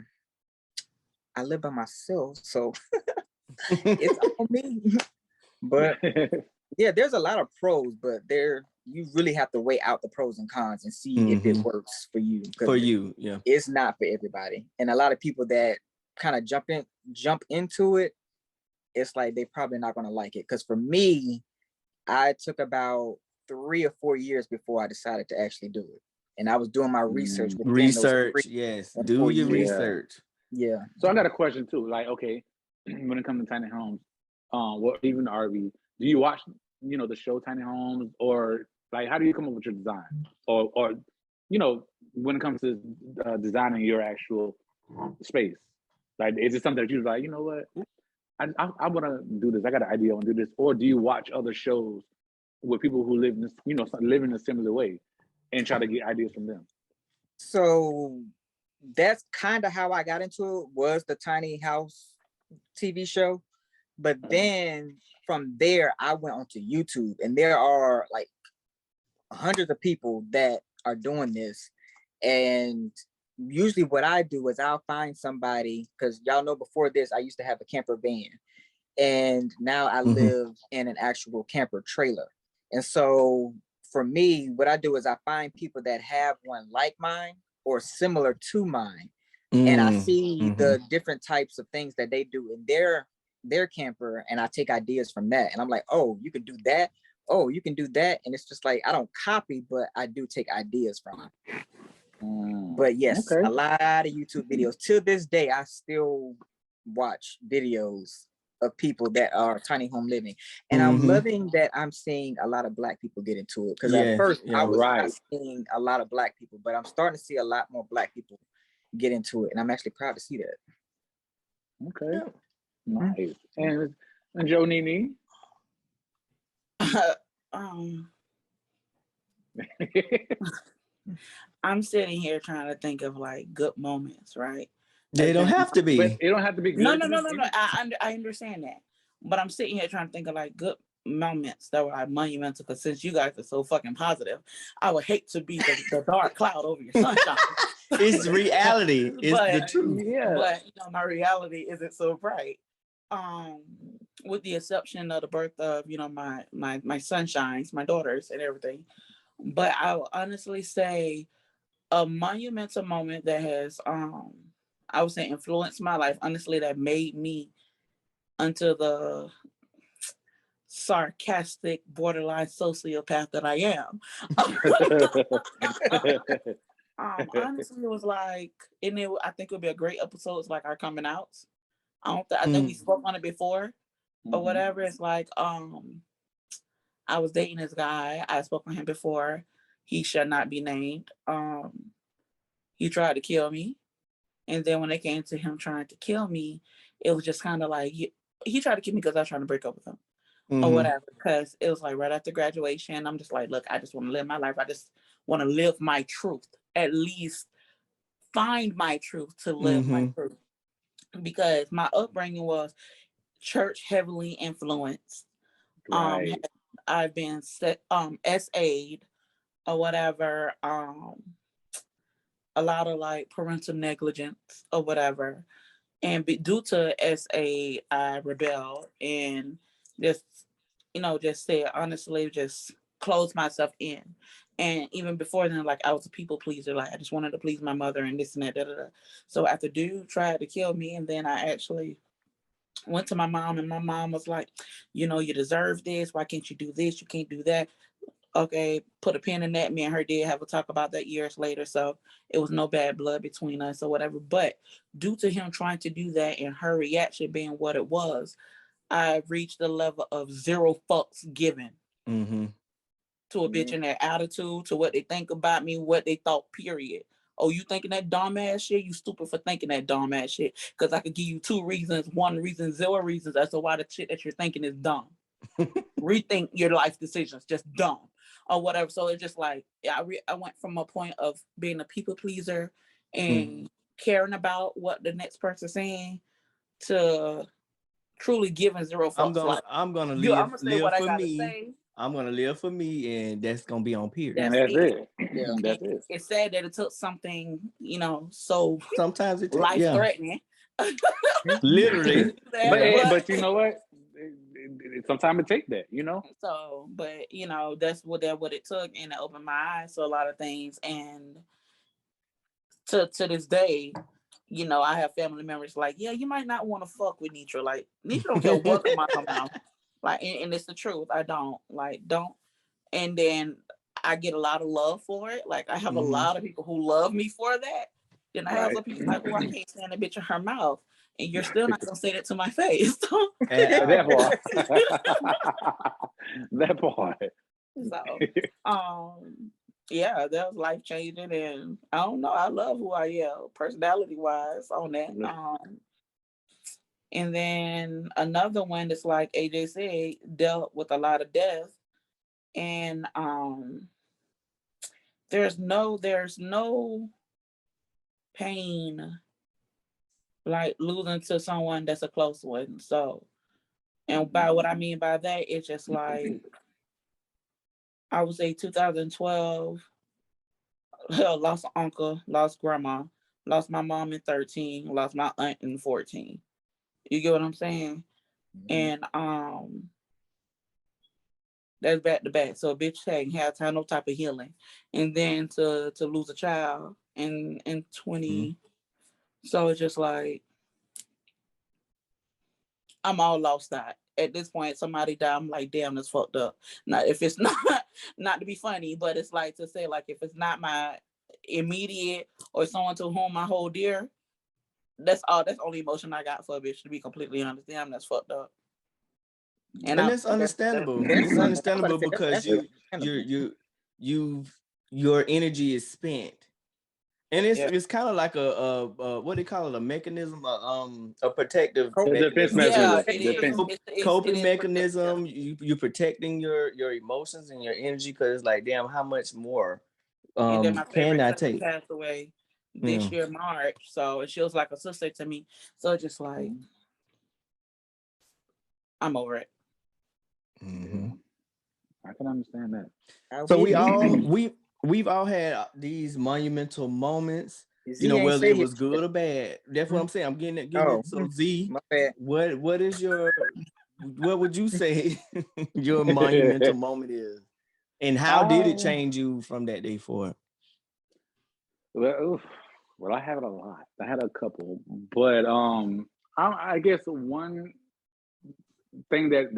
Speaker 3: live by myself, so it's on me. But yeah, there's a lot of pros, but you really have to weigh out the pros and cons and see if it works for you.
Speaker 2: For you, yeah.
Speaker 3: It's not for everybody. And a lot of people that kind of jump into it, it's like they're probably not going to like it. Because for me, I took about 3 or 4 years before I decided to actually do it. And I was doing my research.
Speaker 2: Yes. Do your research.
Speaker 3: Yeah.
Speaker 1: So I got a question too. Like, okay, when it comes to tiny homes, even the RV, do you watch, the show Tiny Homes, or like how do you come up with your design, or when it comes to designing your actual space? Like, is it something that you're like, you know what, I want to do this. I got an idea. I want to do this. Or do you watch other shows with people who live in this, live in a similar way, and try to get ideas from them?
Speaker 3: So that's kind of how I got into it, was the Tiny House TV show. But then from there, I went onto YouTube, and there are like hundreds of people that are doing this. And usually what I do is I'll find somebody, because y'all know before this, I used to have a camper van. And now I live in an actual camper trailer. And so for me, what I do is I find people that have one like mine or similar to mine. And I see the different types of things that they do in their camper, and I take ideas from that. And I'm like, oh, you can do that. Oh, you can do that. And it's just like, I don't copy, but I do take ideas from it. But yes, a lot of YouTube videos. To this day, I still watch videos of people that are tiny home living. And I'm loving that I'm seeing a lot of Black people get into it. Because at first I was not seeing a lot of Black people, but I'm starting to see a lot more Black people get into it. And I'm actually proud to see that.
Speaker 1: Okay. Nice. And And Joe Nini.
Speaker 4: I'm sitting here trying to think of like good moments, right?
Speaker 2: They don't have to
Speaker 1: But
Speaker 2: be.
Speaker 1: it don't have to be
Speaker 4: No,
Speaker 1: good.
Speaker 4: no. I understand that, but I'm sitting here trying to think of like good moments that were like monumental. Because since you guys are so fucking positive, I would hate to be the dark cloud over your sunshine.
Speaker 2: It's reality. It's the truth.
Speaker 1: Yeah.
Speaker 4: But my reality isn't so bright. With the exception of the birth of my sunshines, my daughters, and everything. But I will honestly say a monumental moment that has I would say influenced my life, honestly, that made me into the sarcastic borderline sociopath that I am. Honestly, it was like, I think it would be a great episode. It's like our coming outs. I think we spoke on it before or whatever. It's like I was dating this guy. I spoke on him before. He shall not be named. He tried to kill me. And then when it came to him trying to kill me, it was just kind of like, he tried to kill me because I was trying to break up with him or whatever. Because it was like right after graduation, I'm just like, look, I just want to live my life. I just want to live my truth. At least find my truth to live my truth. Because my upbringing was church heavily influenced.
Speaker 1: Right.
Speaker 4: I've been SA'd or whatever. A lot of like parental negligence or whatever. And due to SA, I rebelled and just, just said, honestly, just closed myself in. And even before then, like I was a people pleaser. Like I just wanted to please my mother and this and that. Da, da, da. So after dude tried to kill me, and then I actually went to my mom, and my mom was like, you deserve this. Why can't you do this? You can't do that. Okay, put a pin in that. Me and her did have a talk about that years later. So it was no bad blood between us or whatever. But due to him trying to do that and her reaction being what it was, I reached the level of zero fucks given to a bitch in their attitude, to what they think about me, what they thought, period. Oh, you thinking that dumb ass shit? You stupid for thinking that dumb ass shit. Because I could give you 2 reasons, 1 reason, 0 reasons as to why the shit that you're thinking is dumb. Rethink your life decisions, just dumb or whatever. So it's just like I went from a point of being a people pleaser and caring about what the next person's saying to truly giving zero fucks.
Speaker 2: I'm gonna
Speaker 4: I'm gonna say
Speaker 2: live
Speaker 4: what I
Speaker 2: for
Speaker 4: gotta
Speaker 2: me.
Speaker 4: say.
Speaker 2: I'm gonna live for me, and that's gonna be on period.
Speaker 1: And that's it.
Speaker 3: Yeah.
Speaker 1: That's it.
Speaker 4: It's sad that it took something, so
Speaker 2: Sometimes it
Speaker 4: life threatening.
Speaker 2: Literally.
Speaker 1: But you know what? Sometimes it takes that,
Speaker 4: So, but that's what it took, and it opened my eyes to a lot of things. And to this day, I have family members like, yeah, you might not want to fuck with Nitra. Like Nitra don't care what come out her mouth. Like, and it's the truth. I don't. And then I get a lot of love for it. Like I have a lot of people who love me for that. Then I have some people like, oh, I can't stand a bitch in her mouth. And you're still not gonna say that to my face.
Speaker 1: That part. That part.
Speaker 4: So, yeah, that was life changing, and I don't know. I love who I am, personality wise, on that. And then another one that's like AJ said, dealt with a lot of death, and there's no pain like losing to someone that's a close one. So, and by what I mean by that, it's just like I would say 2012. Lost an uncle, lost grandma, lost my mom in 13, lost my aunt in 14. You get what I'm saying? And that's back to back. So a bitch hadn't had time, no type of healing. And then to lose a child in 20. So it's just like I'm all lost out. At this point, somebody died. I'm like, damn, that's fucked up. Now, if it's not to be funny, but it's like to say, like, if it's not my immediate or someone to whom I hold dear, that's all. That's the only emotion I got for a bitch. To be completely honest, damn, that's fucked up.
Speaker 2: And that's understandable. It's understandable because your energy is spent And it's kind of like a what do they call it? A mechanism, a protective
Speaker 1: The defense
Speaker 2: mechanism.
Speaker 4: Yeah,
Speaker 1: mechanism.
Speaker 4: it
Speaker 1: Defense.
Speaker 4: is.
Speaker 2: Coping
Speaker 4: It is
Speaker 2: mechanism. You're protecting your emotions and your energy because it's like, damn, how much more
Speaker 4: And then my
Speaker 2: can
Speaker 4: favorite
Speaker 2: I
Speaker 4: cousin
Speaker 2: take?
Speaker 4: passed away
Speaker 2: Yeah.
Speaker 4: this year, March. So she was like a sister to me. So just like I'm over it.
Speaker 2: Mm-hmm.
Speaker 1: I can understand that.
Speaker 2: So we've all had these monumental moments,
Speaker 3: Z
Speaker 2: you know,
Speaker 3: ain't
Speaker 2: whether
Speaker 3: say
Speaker 2: it was
Speaker 3: his
Speaker 2: good
Speaker 3: shit.
Speaker 2: or bad. That's what I'm saying. I'm getting it.
Speaker 3: Oh.
Speaker 2: So Z,
Speaker 3: My bad.
Speaker 2: what is your what would you say your monumental moment is, and how did it change you from that day forward?
Speaker 1: Well, I had a lot. I had a couple, but I guess one thing that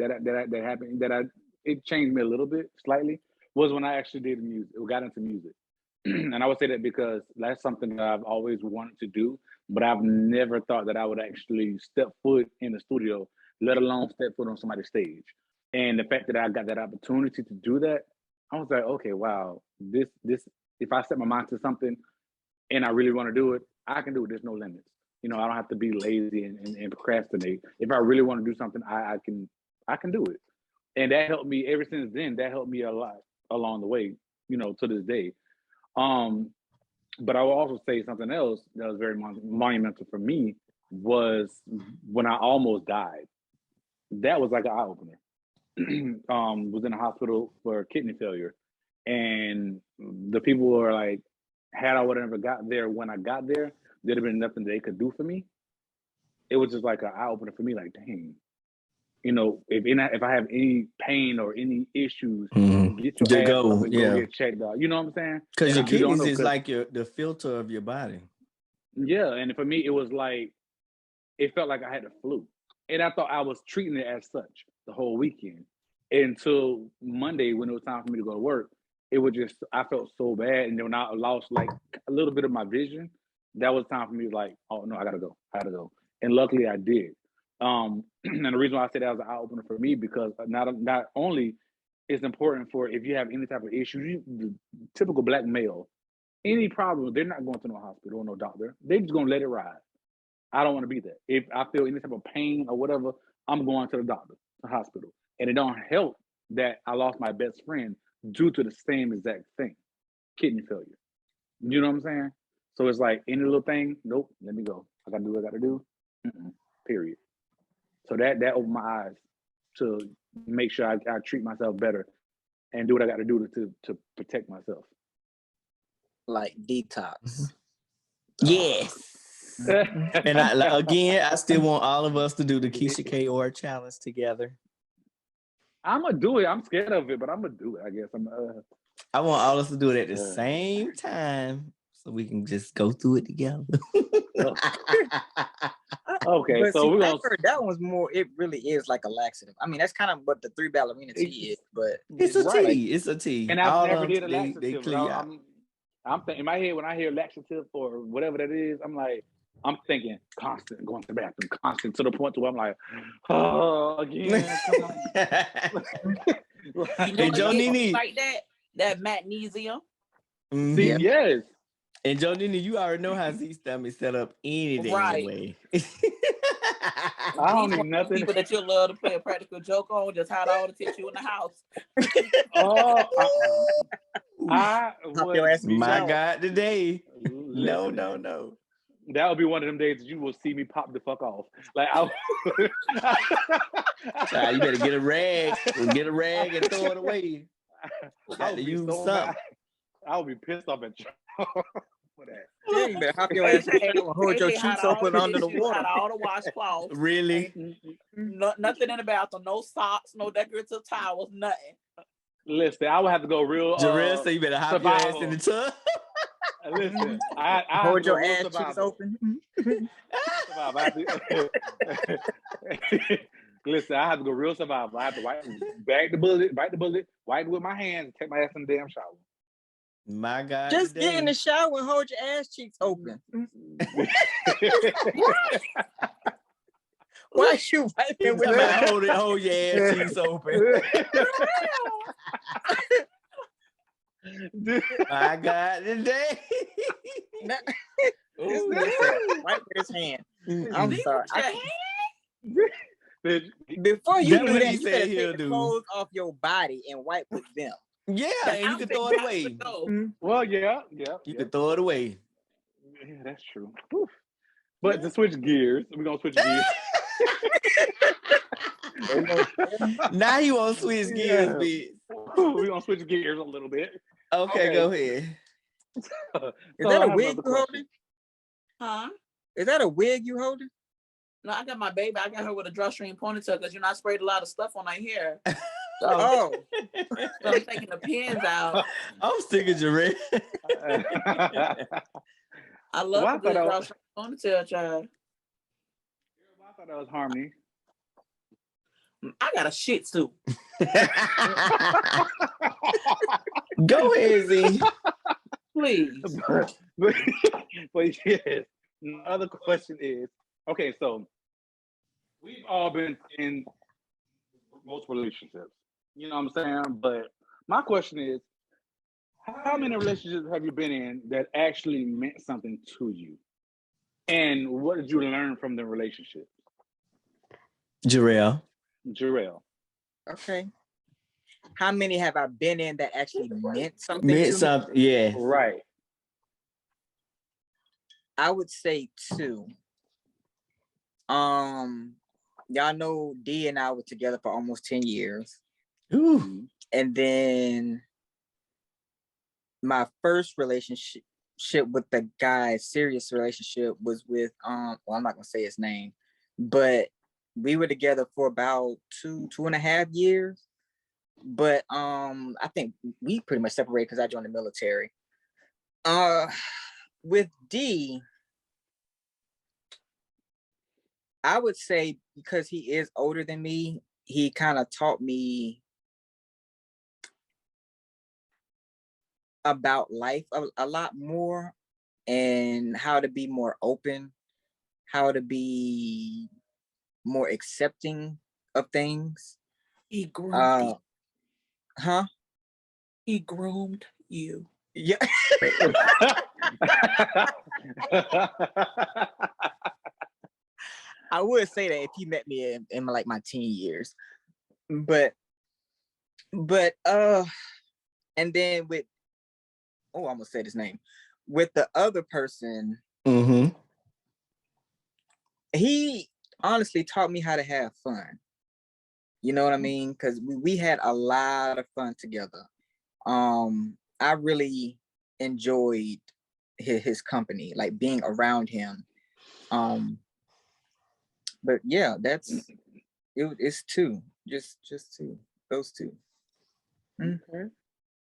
Speaker 1: happened it changed me a little bit slightly was when I actually did music, got into music. And I would say that because that's something that I've always wanted to do, but I've never thought that I would actually step foot in the studio, let alone step foot on somebody's stage. And the fact that I got that opportunity to do that, I was like, okay, wow, this if I set my mind to something and I really want to do it, I can do it. There's no limits. You know, I don't have to be lazy and procrastinate. If I really want to do something, I can do it. And that helped me ever since then. That helped me a lot along the way, you know, to this day. But I will also say something else that was very monumental for me was when I almost died. That was like an eye opener. Was in the hospital for kidney failure, and the people were like, had I would have never got there when I got there, there'd have been nothing they could do for me. It was just like an eye opener for me. Like, dang, you know, if I have any pain or any issues, get your ass up and go get checked out. You know what I'm saying?
Speaker 2: Because your kidneys is like the filter of your body.
Speaker 1: Yeah, and for me, it was like it felt like I had the flu, and I thought I was treating it as such the whole weekend until Monday when it was time for me to go to work. It was just I felt so bad, and then when I lost like a little bit of my vision, that was time for me to like, oh no, I gotta go, and luckily I did. And the reason why I say that was an eye opener for me because not only it's important for if you have any type of issue, the typical black male, any problem, they're not going to no hospital or no doctor. They're just gonna let it ride. I don't want to be that. If I feel any type of pain or whatever, I'm going to the doctor, the hospital. And it don't help that I lost my best friend due to the same exact thing, kidney failure. You know what I'm saying? So it's like any little thing, nope, let me go. I gotta do what I gotta do. Period. So that opened my eyes to make sure I treat myself better and do what I got to do to protect myself.
Speaker 3: Like detox.
Speaker 2: Yes. And I still want all of us to do the Keisha K.O.R. challenge together.
Speaker 1: I'm gonna do it. I'm scared of it, but I'm gonna do it. I guess
Speaker 2: I want all of us to do it at the same time so we can just go through it together.
Speaker 1: Okay,
Speaker 3: but
Speaker 1: so
Speaker 3: see, I heard that one's more. It really is like a laxative. I mean, that's kind of what the 3 ballerina tea is, but
Speaker 2: it's a tea. It's a tea.
Speaker 1: And I've never did a laxative. I'm thinking in my head when I hear laxative or whatever that is, I'm thinking constant, going to the bathroom, constant to the point to where I'm like, oh, again, come on.
Speaker 4: You know, Joe Nini, like that magnesium.
Speaker 1: See, yes.
Speaker 2: And Joe Nini, you already know how Z stomach set up any damn way.
Speaker 1: I don't need nothing.
Speaker 4: People that you love to play a practical joke on, just hide all the tissue in the house.
Speaker 2: My God, today. No.
Speaker 1: That would be one of them days that you will see me pop the fuck off. Like
Speaker 2: you better get a rag and throw it away. Got to use something.
Speaker 1: I would be pissed off at you for that.
Speaker 3: Yeah, you better hop your ass and hold your cheeks open under the water.
Speaker 4: All the washcloths.
Speaker 2: Really?
Speaker 4: Nothing in the bathroom. No socks, no decorative towels, nothing.
Speaker 1: Listen, I would have to go real.
Speaker 2: Jarrell, so you better hop your ass in the tub.
Speaker 1: Listen, I
Speaker 3: hold your ass cheeks open.
Speaker 1: Listen, I have to go real survival. I have to bite the bullet, wipe it with my hands, and take my ass in the damn shower.
Speaker 2: My God.
Speaker 3: Just get in the shower and hold your ass cheeks open. Why you wiping with
Speaker 2: that? Hold your ass cheeks open. I got today.
Speaker 3: This nigga said right with his hand. I'm sorry. Before you
Speaker 2: That's
Speaker 3: do
Speaker 2: what
Speaker 3: that,
Speaker 2: he
Speaker 3: you
Speaker 2: said
Speaker 3: better
Speaker 2: he'll
Speaker 3: take the
Speaker 2: do.
Speaker 3: clothes off your body and wipe with them.
Speaker 2: Yeah, and you can throw it away.
Speaker 1: Well, yeah.
Speaker 2: You can throw it away.
Speaker 1: Yeah, that's true. Whew. But to switch gears, we're gonna switch gears.
Speaker 2: Now you want to switch gears, bitch.
Speaker 1: We're gonna switch gears a little bit.
Speaker 2: Okay, go ahead.
Speaker 3: Is that a wig you
Speaker 1: question.
Speaker 3: holding?
Speaker 4: Huh?
Speaker 3: Is that a wig you holding?
Speaker 4: No, I got my baby. I got her with a drawstring ponytail because I sprayed a lot of stuff on her hair. So,
Speaker 3: Oh,
Speaker 4: so I'm taking the pins out.
Speaker 2: I'm sick of Jarrell.
Speaker 4: I love a good drawstring ponytail, child.
Speaker 1: I thought that was Harmony.
Speaker 4: I got a Shytz.
Speaker 2: Go ahead, Z.
Speaker 4: Please.
Speaker 1: But yes, the other question is, okay, so we've all been in most relationships. You know what I'm saying? But my question is, how many relationships have you been in that actually meant something to you? And what did you learn from the relationship?
Speaker 2: Jarrell.
Speaker 3: okay. How many have I been in that actually meant something
Speaker 2: Meant
Speaker 3: to
Speaker 2: something,
Speaker 3: me?
Speaker 2: yeah.
Speaker 1: Right.
Speaker 3: I would say 2. Y'all know D and I were together for almost 10 years.
Speaker 2: Ooh.
Speaker 3: And then my first relationship with the guy, serious relationship, was with well, I'm not gonna say his name, but we were together for about 2.5 years. But I think we pretty much separated because I joined the military. With D, I would say because he is older than me, he kind of taught me about life a lot more, and how to be more open, how to be more accepting of things.
Speaker 4: He groomed you.
Speaker 3: Huh?
Speaker 4: He groomed you.
Speaker 3: Yeah. I would say that if he met me in like my teen years, but and then with I almost said his name, with the other person, he honestly taught me how to have fun. You know what I mean? Because we had a lot of fun together. I really enjoyed his company, like being around him. But yeah, it's 2, just 2, those 2.
Speaker 1: Okay.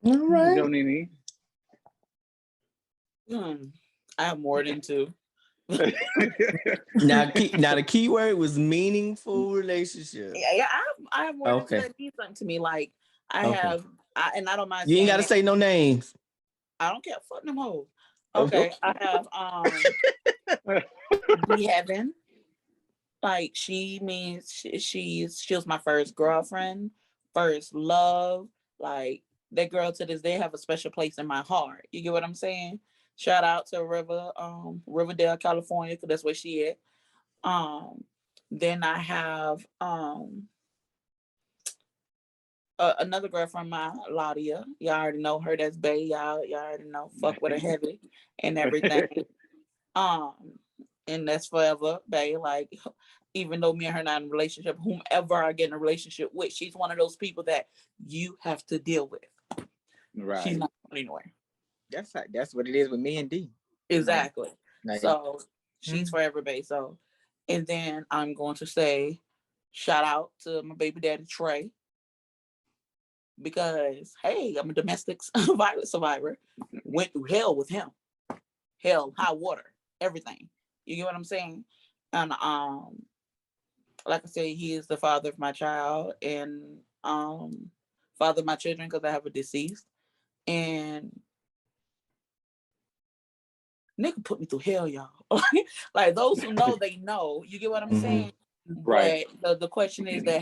Speaker 2: All right.
Speaker 1: Joe Nini.
Speaker 4: I have more than 2.
Speaker 2: Now the key word was meaningful relationship.
Speaker 4: Yeah, I have more than 2 that mean something to me. Like I have, and I don't mind.
Speaker 2: You ain't got to say no names.
Speaker 4: I don't care. Fuck them hoes. Okay, I have D Heaven. Like she was my first girlfriend, first love. Like that girl to this day have a special place in my heart. You get what I'm saying? Shout out to Riverdale, California, because that's where she at. Then I have another girl from my Ladia. Y'all already know her. That's Bay. Y'all already know. Fuck with her heavy and everything. And that's forever, Bay. Like, even though me and her not in a relationship, whomever I get in a relationship with, she's one of those people that you have to deal with.
Speaker 1: Right.
Speaker 4: She's not going anywhere.
Speaker 3: That's what it is with me and D.
Speaker 4: Exactly.
Speaker 3: Like,
Speaker 4: so she's forever, Bay. So, and then I'm going to say, shout out to my baby daddy Trey. Because hey, I'm a domestic violence survivor. Went through hell with him. Hell, high water, everything. You get what I'm saying? And like I said, he is the father of my child and father of my children because I have a deceased. And nigga put me through hell, y'all. Like those who know, they know. You get what I'm saying?
Speaker 1: Right.
Speaker 4: But the question is that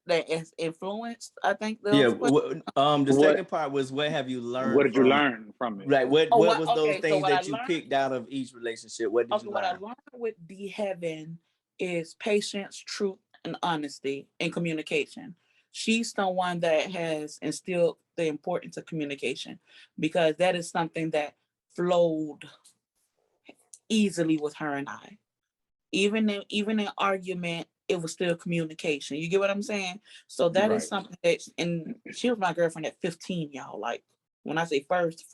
Speaker 4: that has influenced? I think the
Speaker 2: The
Speaker 1: What-
Speaker 2: second part was what have you learned?
Speaker 1: What did you
Speaker 2: from,
Speaker 1: learn from it?
Speaker 2: Right. What was those
Speaker 4: okay, so
Speaker 2: things
Speaker 4: what I
Speaker 2: that you
Speaker 4: learned-
Speaker 2: picked out of each relationship? What did
Speaker 4: Okay,
Speaker 2: you
Speaker 4: what I
Speaker 2: learn?
Speaker 4: learned with D Heaven is patience, truth, and honesty and communication. She's the one that has instilled the importance of communication because that is something that flowed easily with her and I. Even in argument, it was still communication. You get what I'm saying? So that is
Speaker 1: Right.
Speaker 4: something that, and she was my girlfriend at 15, y'all. Like when I say first,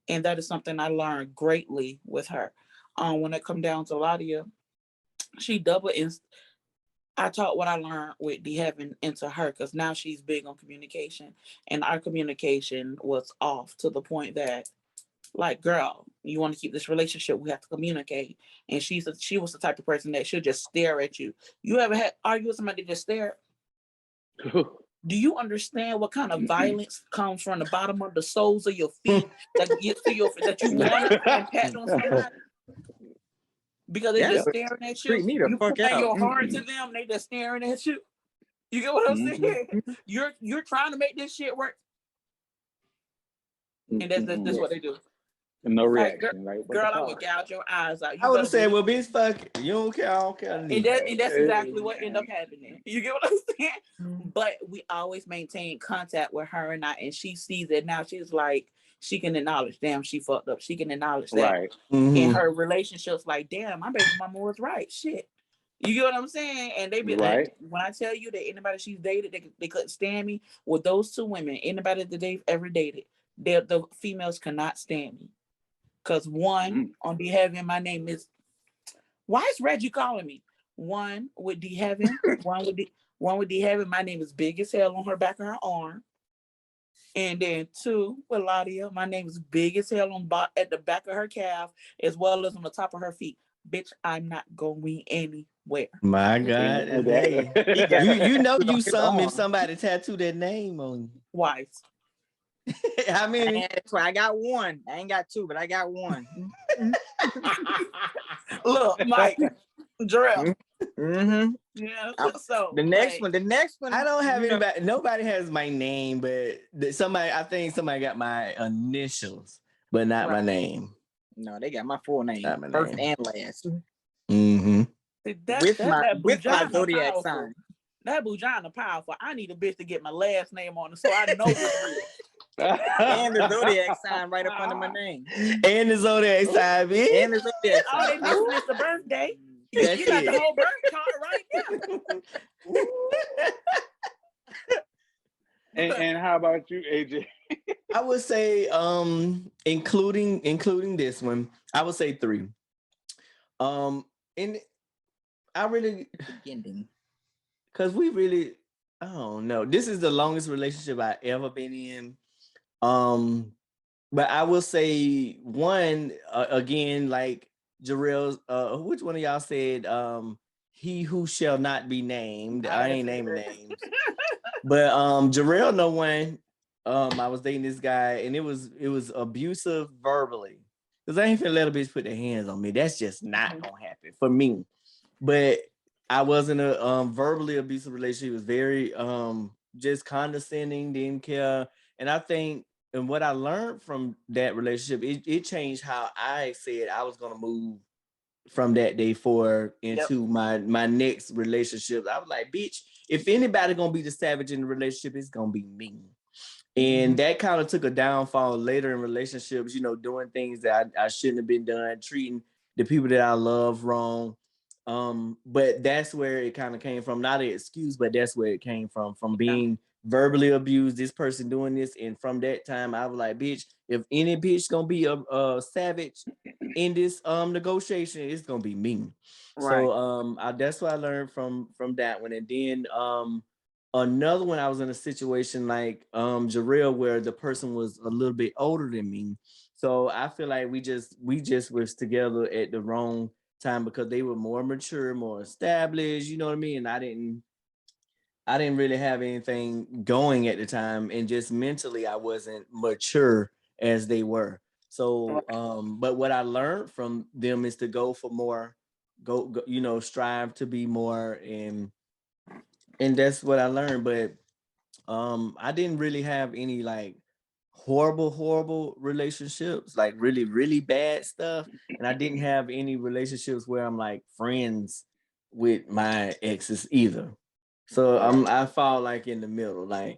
Speaker 4: and that is something I learned greatly with her. When it come down to Ladia, she double I taught what I learned with D Heaven into her because now she's big on communication, and our communication was off to the point that, like, girl, you want to keep this relationship, we have to communicate. And she was the type of person that she'll just stare at you. You ever had argue with somebody that just stare? Do you understand what kind of violence comes from the bottom of the soles of your feet that gets to that you want to impact on somebody? Because they're just staring at you.
Speaker 3: Freak me the
Speaker 4: You
Speaker 3: fuck
Speaker 4: put
Speaker 3: out.
Speaker 4: your heart to them, they just staring at you. You get what I'm saying? You're trying to make this shit work. And that's what they do.
Speaker 1: And no
Speaker 4: Like,
Speaker 1: reaction. Like,
Speaker 4: girl, I would gouge your eyes out.
Speaker 2: I would have said, well, bitch, fuck it. You don't care, I don't care.
Speaker 4: And that's exactly what ended up happening. You get what I'm saying? But we always maintain contact with her and she sees it now. She's like, she can acknowledge, damn, she fucked up. She can acknowledge that.
Speaker 1: Right.
Speaker 4: In her relationships, like, damn, my baby mama was right. Shit. You get what I'm saying? And they be like, when I tell you that anybody she's dated, they couldn't stand me. With those two women, anybody that they've ever dated, the females cannot stand me. Because one, on D Heaven, my name is, why is Reggie calling me? One with D Heaven, one with D Heaven, my name is big as hell on her back of her arm. And then two with Ladia, my name is big as hell at the back of her calf, as well as on the top of her feet. Bitch, I'm not going anywhere.
Speaker 2: My God. Hey. you know you something if somebody tattooed that name on you.
Speaker 4: Wife.
Speaker 2: How many?
Speaker 3: That's why I got one. I ain't got two, but I got one.
Speaker 4: Look, Mike, Jarrell.
Speaker 3: Mm-hmm.
Speaker 4: Yeah. So
Speaker 3: the next one.
Speaker 2: I don't have anybody. Nobody has my name, but I think somebody got my initials, but not my name.
Speaker 3: No, they got my full name,
Speaker 2: my
Speaker 3: first
Speaker 2: name.
Speaker 3: and last.
Speaker 2: Mm-hmm.
Speaker 3: With my zodiac sign.
Speaker 4: That Bujana powerful. I need a bitch to get my last name on it so I know it's real.
Speaker 3: And the zodiac sign right up under my name.
Speaker 2: And the zodiac sign, bitch.
Speaker 3: And the zodiac sign.
Speaker 4: All they missing is the birthday. You got the whole birth chart right
Speaker 1: now. and how about you, AJ?
Speaker 2: I would say, including this one, I would say 3. And I really, because we really, I don't know. This is the longest relationship I've ever been in. But I will say 1 again, like Jarrell, which one of y'all said, he who shall not be named. I ain't naming names. But Jarrell know one. I was dating this guy and it was abusive verbally. Because I ain't finna let a bitch put their hands on me. That's just not gonna happen for me. But I was in a verbally abusive relationship. It was very just condescending, didn't care. And I think, and what I learned from that relationship, it changed how I said I was gonna move from that day forward into my next relationship. I was like, bitch, if anybody gonna be the savage in the relationship, it's gonna be me. And that kind of took a downfall later in relationships, doing things that I shouldn't have been done, treating the people that I love wrong. But that's where it kind of came from. Not an excuse, but that's where it came from being verbally abused, this person doing this. And from that time, I was like, bitch, if any bitch gonna be a savage in this negotiation, it's gonna be me. Right. So that's what I learned from that one. And then another one, I was in a situation like Jarrell, where the person was a little bit older than me. So I feel like we just was together at the wrong time because they were more mature, more established, you know what I mean? And I didn't really have anything going at the time, and just mentally I wasn't mature as they were. So but what I learned from them is to go for more, strive to be more, and and that's what I learned. But I didn't really have any like horrible relationships, like really, really bad stuff. And I didn't have any relationships where I'm like friends with my exes either. So I fall like in the middle. I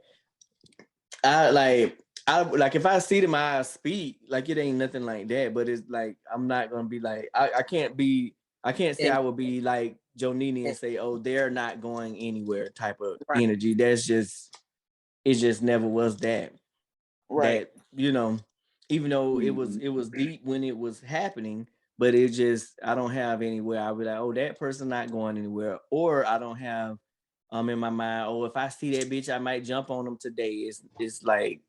Speaker 2: like I like if I see them, I speak. Like it ain't nothing like that. But it's like I'm not gonna be like I can't say
Speaker 3: And,
Speaker 2: I would be like Joe Nini and say, oh, they're not going anywhere type of
Speaker 4: Right.
Speaker 2: energy. It just never was that.
Speaker 4: Right.
Speaker 2: That, even though it was deep when it was happening, but it just I don't have anywhere I'll be like, oh, that person not going anywhere. Or I don't have in my mind, oh, if I see that bitch, I might jump on them today. It's like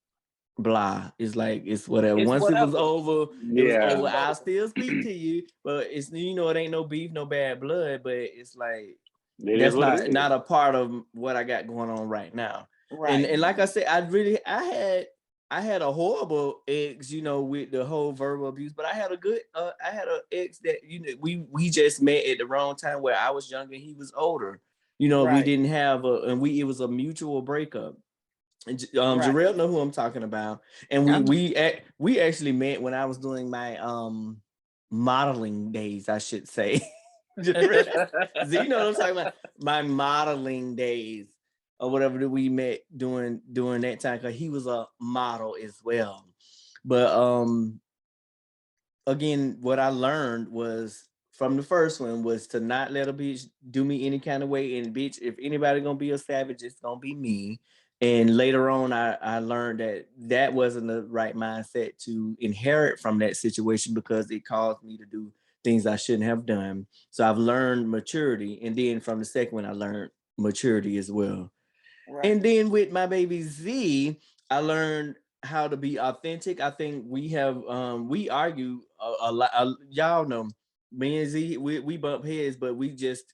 Speaker 2: blah. It's like it's whatever.
Speaker 4: It's
Speaker 2: Once it was
Speaker 4: whatever.
Speaker 2: over, it was
Speaker 1: Yeah.
Speaker 2: over. I'll still speak to you, but it's it ain't no beef, no bad blood, but it's like
Speaker 1: It is
Speaker 2: that's
Speaker 1: what it is.
Speaker 2: not a part of what I got going on right now.
Speaker 4: Right.
Speaker 2: And like I said, I had a horrible ex, with the whole verbal abuse, but I had an ex that we just met at the wrong time where I was younger, he was older. We
Speaker 4: Right.
Speaker 2: didn't have it was a mutual breakup. And
Speaker 4: Right.
Speaker 2: Jarrell know who I'm talking about, and we actually met when I was doing my modeling days, I should say. You know what I'm talking about? My modeling days or whatever that we met during that time, because he was a model as well. But again, what I learned was from the first one was to not let a bitch do me any kind of way. And bitch, if anybody gonna be a savage, it's gonna be me. And later on, I learned that wasn't the right mindset to inherit from that situation, because it caused me to do things I shouldn't have done. So I've learned maturity. And then from the second one, I learned maturity as well.
Speaker 4: Right.
Speaker 2: And then with my baby Z, I learned how to be authentic. I think we argue a lot. Y'all know me and Z, we bump heads, but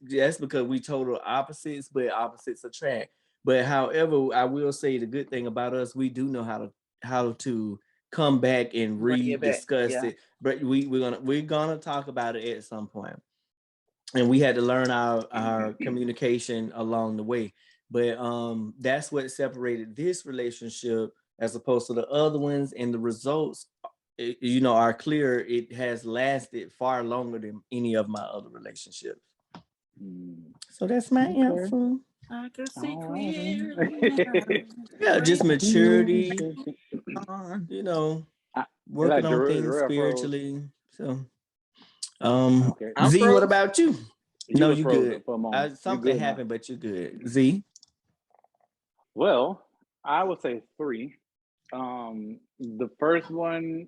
Speaker 2: that's because we total opposites, but opposites attract. But however, I will say the good thing about us, we do know how to come back and
Speaker 4: Bring it back.
Speaker 2: rediscuss
Speaker 4: Yeah.
Speaker 2: it. But we're gonna talk about it at some point. And we had to learn our communication along the way. But that's what separated this relationship as opposed to the other ones, and the results are clear. It has lasted far longer than any of my other relationships. So that's my answer.
Speaker 4: I can see
Speaker 1: All
Speaker 4: clearly
Speaker 1: right.
Speaker 2: Yeah, just maturity,
Speaker 4: now.
Speaker 2: working
Speaker 1: Like
Speaker 2: on things
Speaker 1: Jarrell froze.
Speaker 2: spiritually. So
Speaker 1: Okay.
Speaker 3: I'm
Speaker 2: Z, what
Speaker 3: froze.
Speaker 2: about you?
Speaker 1: You
Speaker 2: No,
Speaker 1: was
Speaker 2: you
Speaker 1: frozen
Speaker 2: good.
Speaker 1: for a moment. You
Speaker 2: Something
Speaker 1: good now.
Speaker 2: happened, but you good. Z.
Speaker 1: Well, I would say 3. The first one,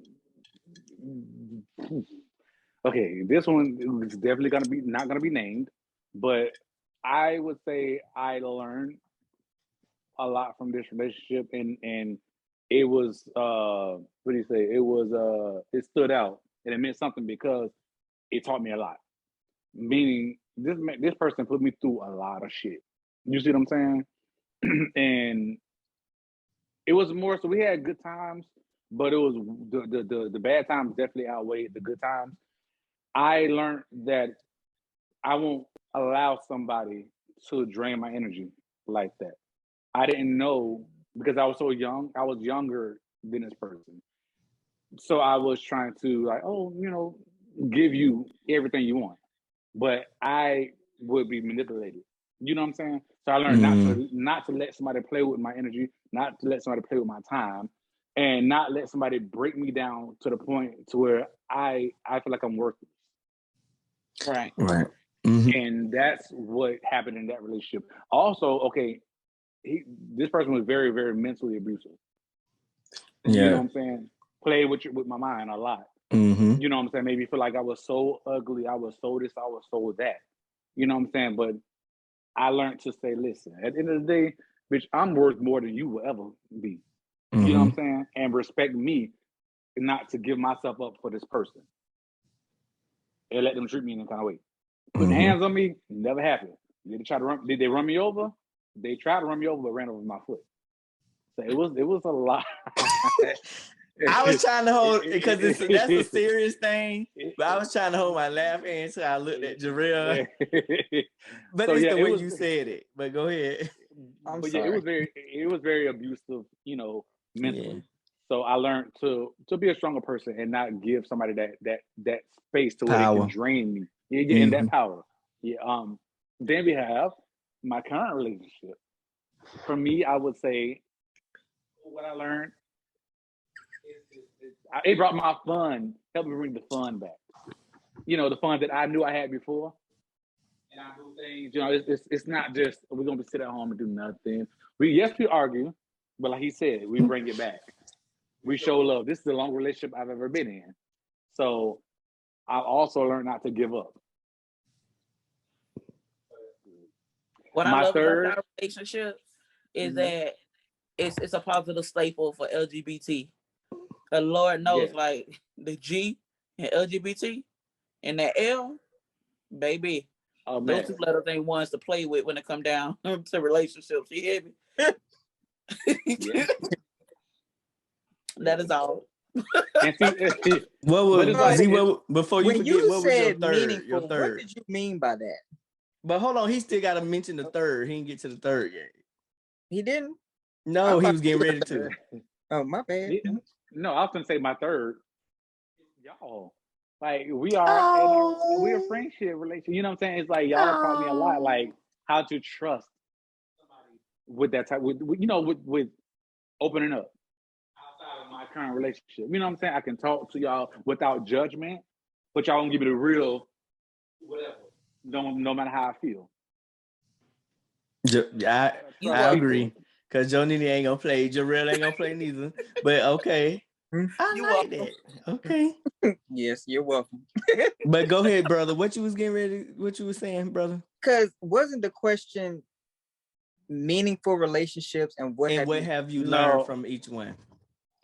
Speaker 1: okay, this one is definitely not gonna be named, but I would say I learned a lot from this relationship, and it was what do you say? It stood out and it meant something because it taught me a lot. Meaning this person put me through a lot of shit. You see what I'm saying? And it was more so we had good times, but it was the bad times definitely outweighed the good times. I learned that I won't allow somebody to drain my energy like that. I didn't know because I was so young. I was younger than this person, so I was trying to like, oh, give you everything you want, but I would be manipulated. You know what I'm saying? So I learned not to let somebody play with my energy, not to let somebody play with my time, and not let somebody break me down to the point to where I feel like I'm worthless.
Speaker 4: Right.
Speaker 2: Right. Mm-hmm.
Speaker 1: And that's what happened in that relationship. Also, okay, this person was very, very mentally abusive. You know what I'm saying? Played with my mind a lot.
Speaker 2: Mm-hmm.
Speaker 1: You know what I'm saying? Made me feel like I was so ugly, I was so this, I was so that. You know what I'm saying? But I learned to say, listen, at the end of the day, bitch, I'm worth more than you will ever be. You know what I'm saying? And respect me, not to give myself up for this person. And let them treat me in any kind of way. Putting hands on me, never happened. Did they run me over? They tried to run me over, but ran over my foot. So it was a lot.
Speaker 2: I was trying to hold because that's a serious thing, but I was trying to hold my laugh in until I looked at Jarrell. But
Speaker 1: So,
Speaker 2: it's
Speaker 1: yeah,
Speaker 2: the
Speaker 1: it
Speaker 2: way
Speaker 1: was,
Speaker 2: you said it. But go ahead.
Speaker 3: I'm
Speaker 1: but yeah,
Speaker 3: sorry.
Speaker 1: it was very abusive, mentally.
Speaker 2: Yeah.
Speaker 1: So I learned to be a stronger person and not give somebody that space to where they can
Speaker 2: Power.
Speaker 1: drain me. Yeah, and that
Speaker 2: Mhm.
Speaker 1: power. Yeah. Then we have my current relationship. For me, I would say what I learned it brought my fun, helped me bring the fun back. The fun that I knew I had before. And I do things, it's not just we're gonna sit at home and do nothing. We argue, but like he said, we bring it back. We show love. This is the longest relationship I've ever been in. So I also learned not to give up.
Speaker 4: What I
Speaker 1: My
Speaker 4: love about
Speaker 1: third,
Speaker 4: our relationship is
Speaker 1: Mhm.
Speaker 4: that it's a positive staple for LGBT. The Lord knows,
Speaker 1: Yeah.
Speaker 4: like the G and LGBT and that L, baby.
Speaker 1: Oh
Speaker 4: Those
Speaker 1: man,
Speaker 4: two letters ain't ones to play with when it come down to relationships. You hear me?
Speaker 1: yeah.
Speaker 4: That is all.
Speaker 1: And see,
Speaker 2: What
Speaker 1: but
Speaker 2: was
Speaker 1: it's like
Speaker 2: before you
Speaker 3: When
Speaker 2: forget,
Speaker 3: you
Speaker 2: what was your
Speaker 3: said
Speaker 2: third? Your
Speaker 3: meaningful, what
Speaker 2: third.
Speaker 3: did you mean by that?
Speaker 2: But hold on, he still gotta mention the third. He didn't get to the third yet.
Speaker 3: He didn't?
Speaker 2: No, he was getting ready to.
Speaker 3: Oh, my bad.
Speaker 1: no, I was gonna say my third, y'all. Like we are we're a
Speaker 2: Oh,
Speaker 1: friendship relationship. You know what I'm saying? It's like y'all taught me a lot, like how to trust somebody with that type with opening up outside of my current relationship. You know what I'm saying? I can talk to y'all without judgment, but y'all don't give me the real whatever. No matter how I feel.
Speaker 2: I agree. Cause Joe Nini ain't gonna play. Jarrell ain't gonna play neither. But okay. I like that. Okay.
Speaker 3: Yes, you're welcome.
Speaker 2: But go ahead, brother. What you was saying, brother?
Speaker 3: Because wasn't the question meaningful relationships and what
Speaker 2: have you learned from each one?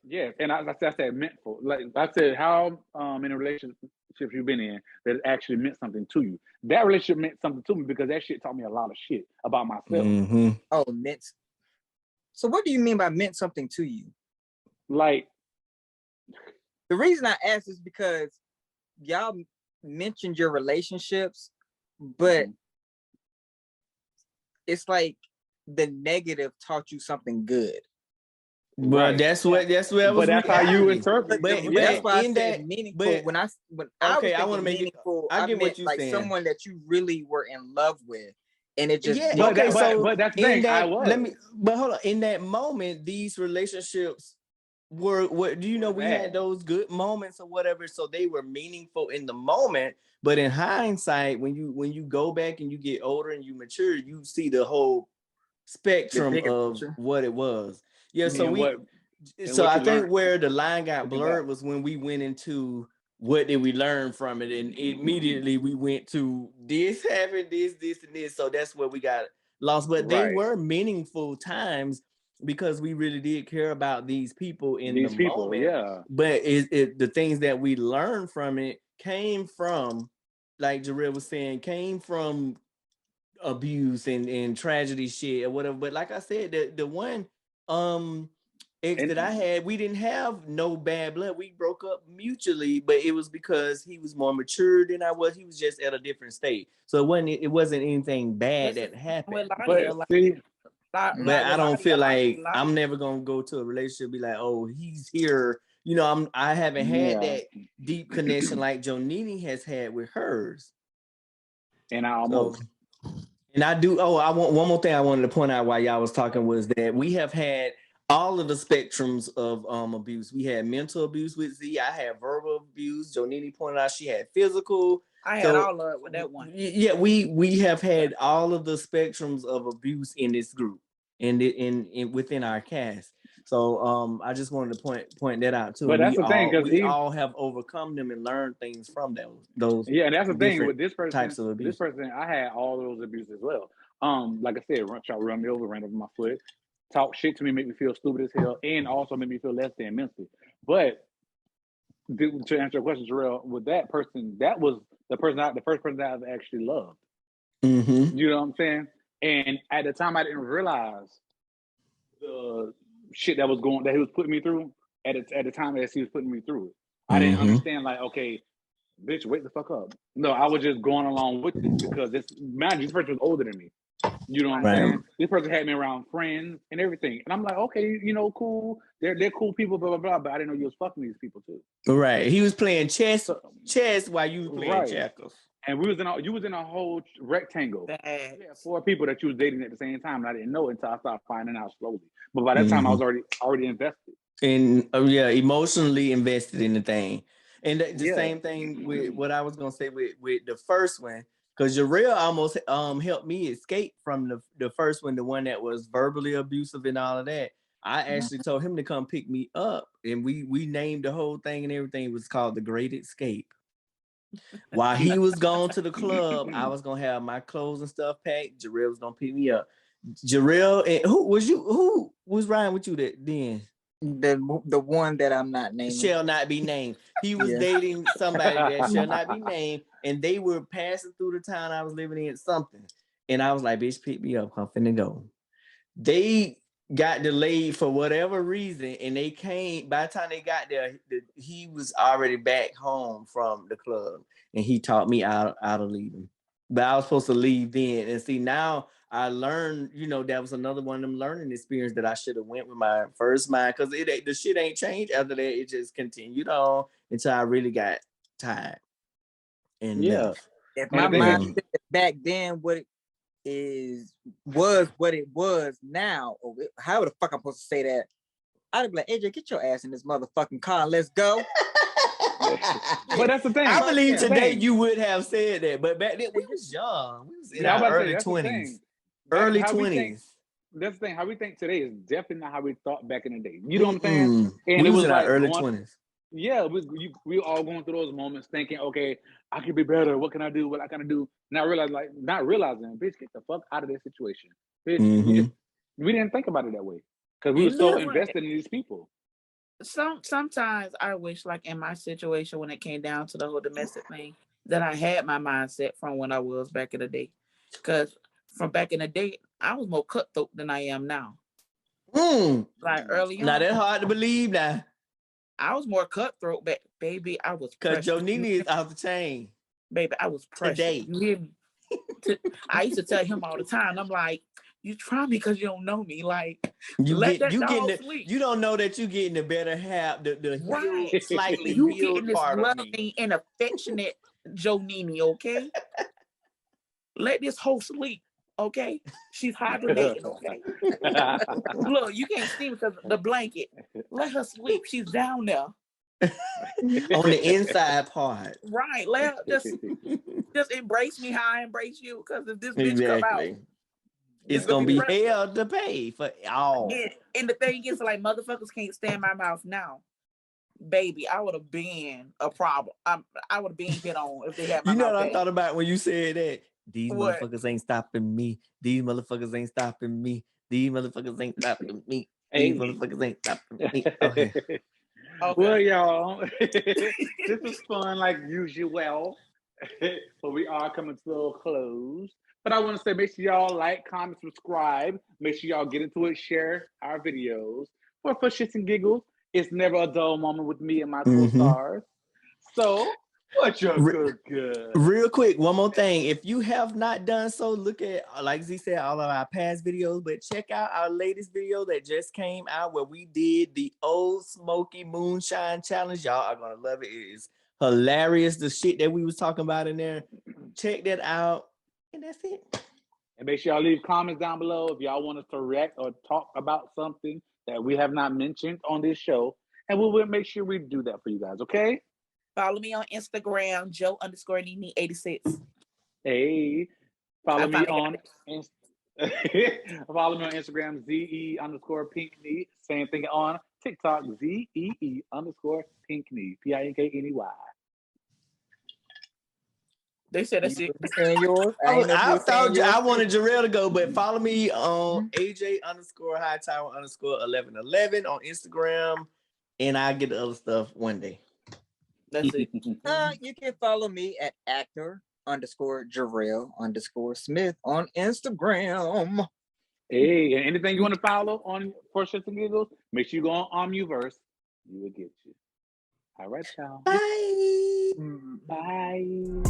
Speaker 1: Yeah, and I said meant like I said, how in a relationship you've been in that it actually meant something to you. That relationship meant something to me because that shit taught me a lot of shit about myself.
Speaker 2: Mm-hmm.
Speaker 3: Oh, meant. So what do you mean by meant something to you?
Speaker 1: Like
Speaker 3: the reason I asked is because y'all mentioned your relationships, but it's like the negative taught you something good.
Speaker 2: Well, right. That's what
Speaker 1: but that's how you interpret.
Speaker 3: But that's why I said meaningful. When I was thinking meaningful, I get what you like saying. Someone that you really were in love with, and it just
Speaker 1: but that's the thing. I was.
Speaker 2: But hold on. In that moment, these relationships were what do you know? We had those good moments or whatever, so they were meaningful in the moment. But in hindsight, when you go back and you get older and you mature, you see the whole spectrum of what it was. Yeah, so I think where the line got blurred was when we went into what did we learn from it, and immediately we went to this happened, this, and this. So that's where we got lost. But they were meaningful times because we really did care about these people in the moment.
Speaker 1: Yeah.
Speaker 2: But the things that we learned from it came from, like Jarrell was saying, came from abuse and tragedy shit or whatever. But like I said, the one ex that I had, we didn't have no bad blood. We broke up mutually, but it was because he was more mature than I was. He was just at a different state. So it wasn't anything bad that happened. But I don't feel like I'm never gonna go to a relationship and be like, oh, he's here. You know, I haven't had that deep connection like Jonini has had with hers.
Speaker 1: And I almost.
Speaker 2: And I do. Oh, I want one more thing I wanted to point out while y'all was talking was that we have had all of the spectrums of abuse. We had mental abuse with Z. I had verbal abuse. Jonini pointed out she had physical.
Speaker 4: I had all of it with that one.
Speaker 2: Yeah, we have had all of the spectrums of abuse in this group and in within our cast. So I just wanted to point that out too.
Speaker 1: But that's the thing, because
Speaker 2: we all have overcome them and learned things from those.
Speaker 1: Yeah, and that's the thing with this person.
Speaker 2: Types of abuse.
Speaker 1: This person, I had all of those abuses as well. Like I said, try to run me over, ran over my foot, talk shit to me, make me feel stupid as hell, and also make me feel less than mentally. But to answer your question, Jarrell, with that person, that was the first person that I've actually loved.
Speaker 2: Mm-hmm.
Speaker 1: You know what I'm saying? And at the time, I didn't realize the shit that he was putting me through at the time that she was putting me through it. I didn't understand, like, okay, bitch, wake the fuck up. No, I was just going along with it because this person was older than me. You know what I'm saying? This person had me around friends and everything. And I'm like, okay, you know, cool. They're cool people, blah, blah, blah. But I didn't know you was fucking these people too.
Speaker 2: Right. He was playing chess while you were playing checkers.
Speaker 1: And you was in a whole rectangle. You had 4 people that you was dating at the same time. And I didn't know it until I started finding out slowly. But by that time, I was already invested.
Speaker 2: And emotionally invested in the thing. And the same thing with what I was gonna say with the first one, because Jarrell almost helped me escape from the first one, the one that was verbally abusive and all of that. I actually told him to come pick me up, and we named the whole thing and everything. It was called The Great Escape. While he was going to the club, I was gonna have my clothes and stuff packed. Jarrell was gonna pick me up. Jarrell, and who was riding with you then?
Speaker 3: The one that I'm not naming
Speaker 2: shall not be named. He was dating somebody that shall not be named, and they were passing through the town I was living in, something. And I was like, bitch, pick me up. I'm finna go. They got delayed for whatever reason, and they came. By the time they got there, he was already back home from the club, and he taught me out of leaving. But I was supposed to leave then. And see, now I learned, you know, that was another one of them learning experience that I should have went with my first mind, because the shit ain't changed after that. It just continued on until I really got tired and left.
Speaker 3: If my mind back then was what it was now, or how the fuck I'm supposed to say that? I'd be like, AJ, get your ass in this motherfucking car and let's go.
Speaker 1: But that's the thing.
Speaker 2: I believe today you would have said that, but back then we was young. We was in our early 20s. Early 20s.
Speaker 1: That's the thing. How we think today is definitely not how we thought back in the day. You know what I'm saying? And
Speaker 2: we
Speaker 1: it was
Speaker 2: in
Speaker 1: like
Speaker 2: our early 20s.
Speaker 1: Yeah, we were all going through those moments thinking, okay, I can be better. What can I do? What I gotta do? Not realizing, bitch, get the fuck out of this situation. Bitch, we didn't think about it that way because we were so invested in these people.
Speaker 4: Sometimes I wish, like in my situation, when it came down to the whole domestic thing, that I had my mindset from when I was back in the day. Because from back in the day, I was more cutthroat than I am now. Like early on.
Speaker 2: Now that's hard to believe now.
Speaker 4: I was more cutthroat, but baby, I was
Speaker 2: because Joe Nini is off the chain.
Speaker 4: Baby, I was precious.
Speaker 2: Today.
Speaker 4: You hear me? I used to tell him all the time. I'm like, you try me because you don't know me. Like, you
Speaker 2: sleep. You don't know that you getting the better half, the slightly
Speaker 4: you
Speaker 2: healed
Speaker 4: getting
Speaker 2: part
Speaker 4: this
Speaker 2: of
Speaker 4: loving
Speaker 2: me.
Speaker 4: and affectionate Joe Nini, okay? Let this hoe sleep, okay? She's hibernating, okay? Look, you can't see me because of the blanket. Let her sleep. She's down there.
Speaker 2: On the inside part.
Speaker 4: Right. Let her just embrace me how I embrace you. Because if this bitch come out,
Speaker 2: it's gonna be hell to pay for all.
Speaker 4: And the thing is, like, motherfuckers can't stand my mouth now. Baby, I would have been a problem. I would have been hit on if they had my mouth.
Speaker 2: You know what I thought about when you said that? These motherfuckers ain't stopping me. These motherfuckers ain't stopping me. These motherfuckers ain't stopping me. These motherfuckers ain't stopping me. Okay.
Speaker 1: Well, y'all, this is fun like usual, but we are coming to a close. But I want to say, make sure y'all like, comment, subscribe. Make sure y'all get into it, share our videos. For Shytz and Giggles, it's never a dull moment with me and my co-stars. So, what your good?
Speaker 2: Real quick, one more thing. If you have not done so, look at, like Z said, all of our past videos, but check out our latest video that just came out where we did the Old Smoky Moonshine Challenge. Y'all are going to love it. It is hilarious, the shit that we was talking about in there. Check that out. And that's it.
Speaker 1: And make sure y'all leave comments down below if y'all want us to react or talk about something that we have not mentioned on this show. And we will make sure we do that for you guys, okay?
Speaker 4: Follow me on Instagram, Joe_Nini86.
Speaker 1: Hey, follow me on Instagram, ZE_Pinkney. Same thing on TikTok, ZEE_Pinkney, PINKNEY.
Speaker 4: They said that's it.
Speaker 3: Yours.
Speaker 2: I wanted Jarrell to go, but follow me on AJ_Hightower_1111 on Instagram, and I get the other stuff one day.
Speaker 4: That's it.
Speaker 3: You can follow me at actor_Jarrell_Smith on Instagram.
Speaker 1: Hey, and anything you want to follow on for Shytz and Giggles, make sure you go on Omniverse you will get you. All right, y'all.
Speaker 2: Bye.
Speaker 1: Bye.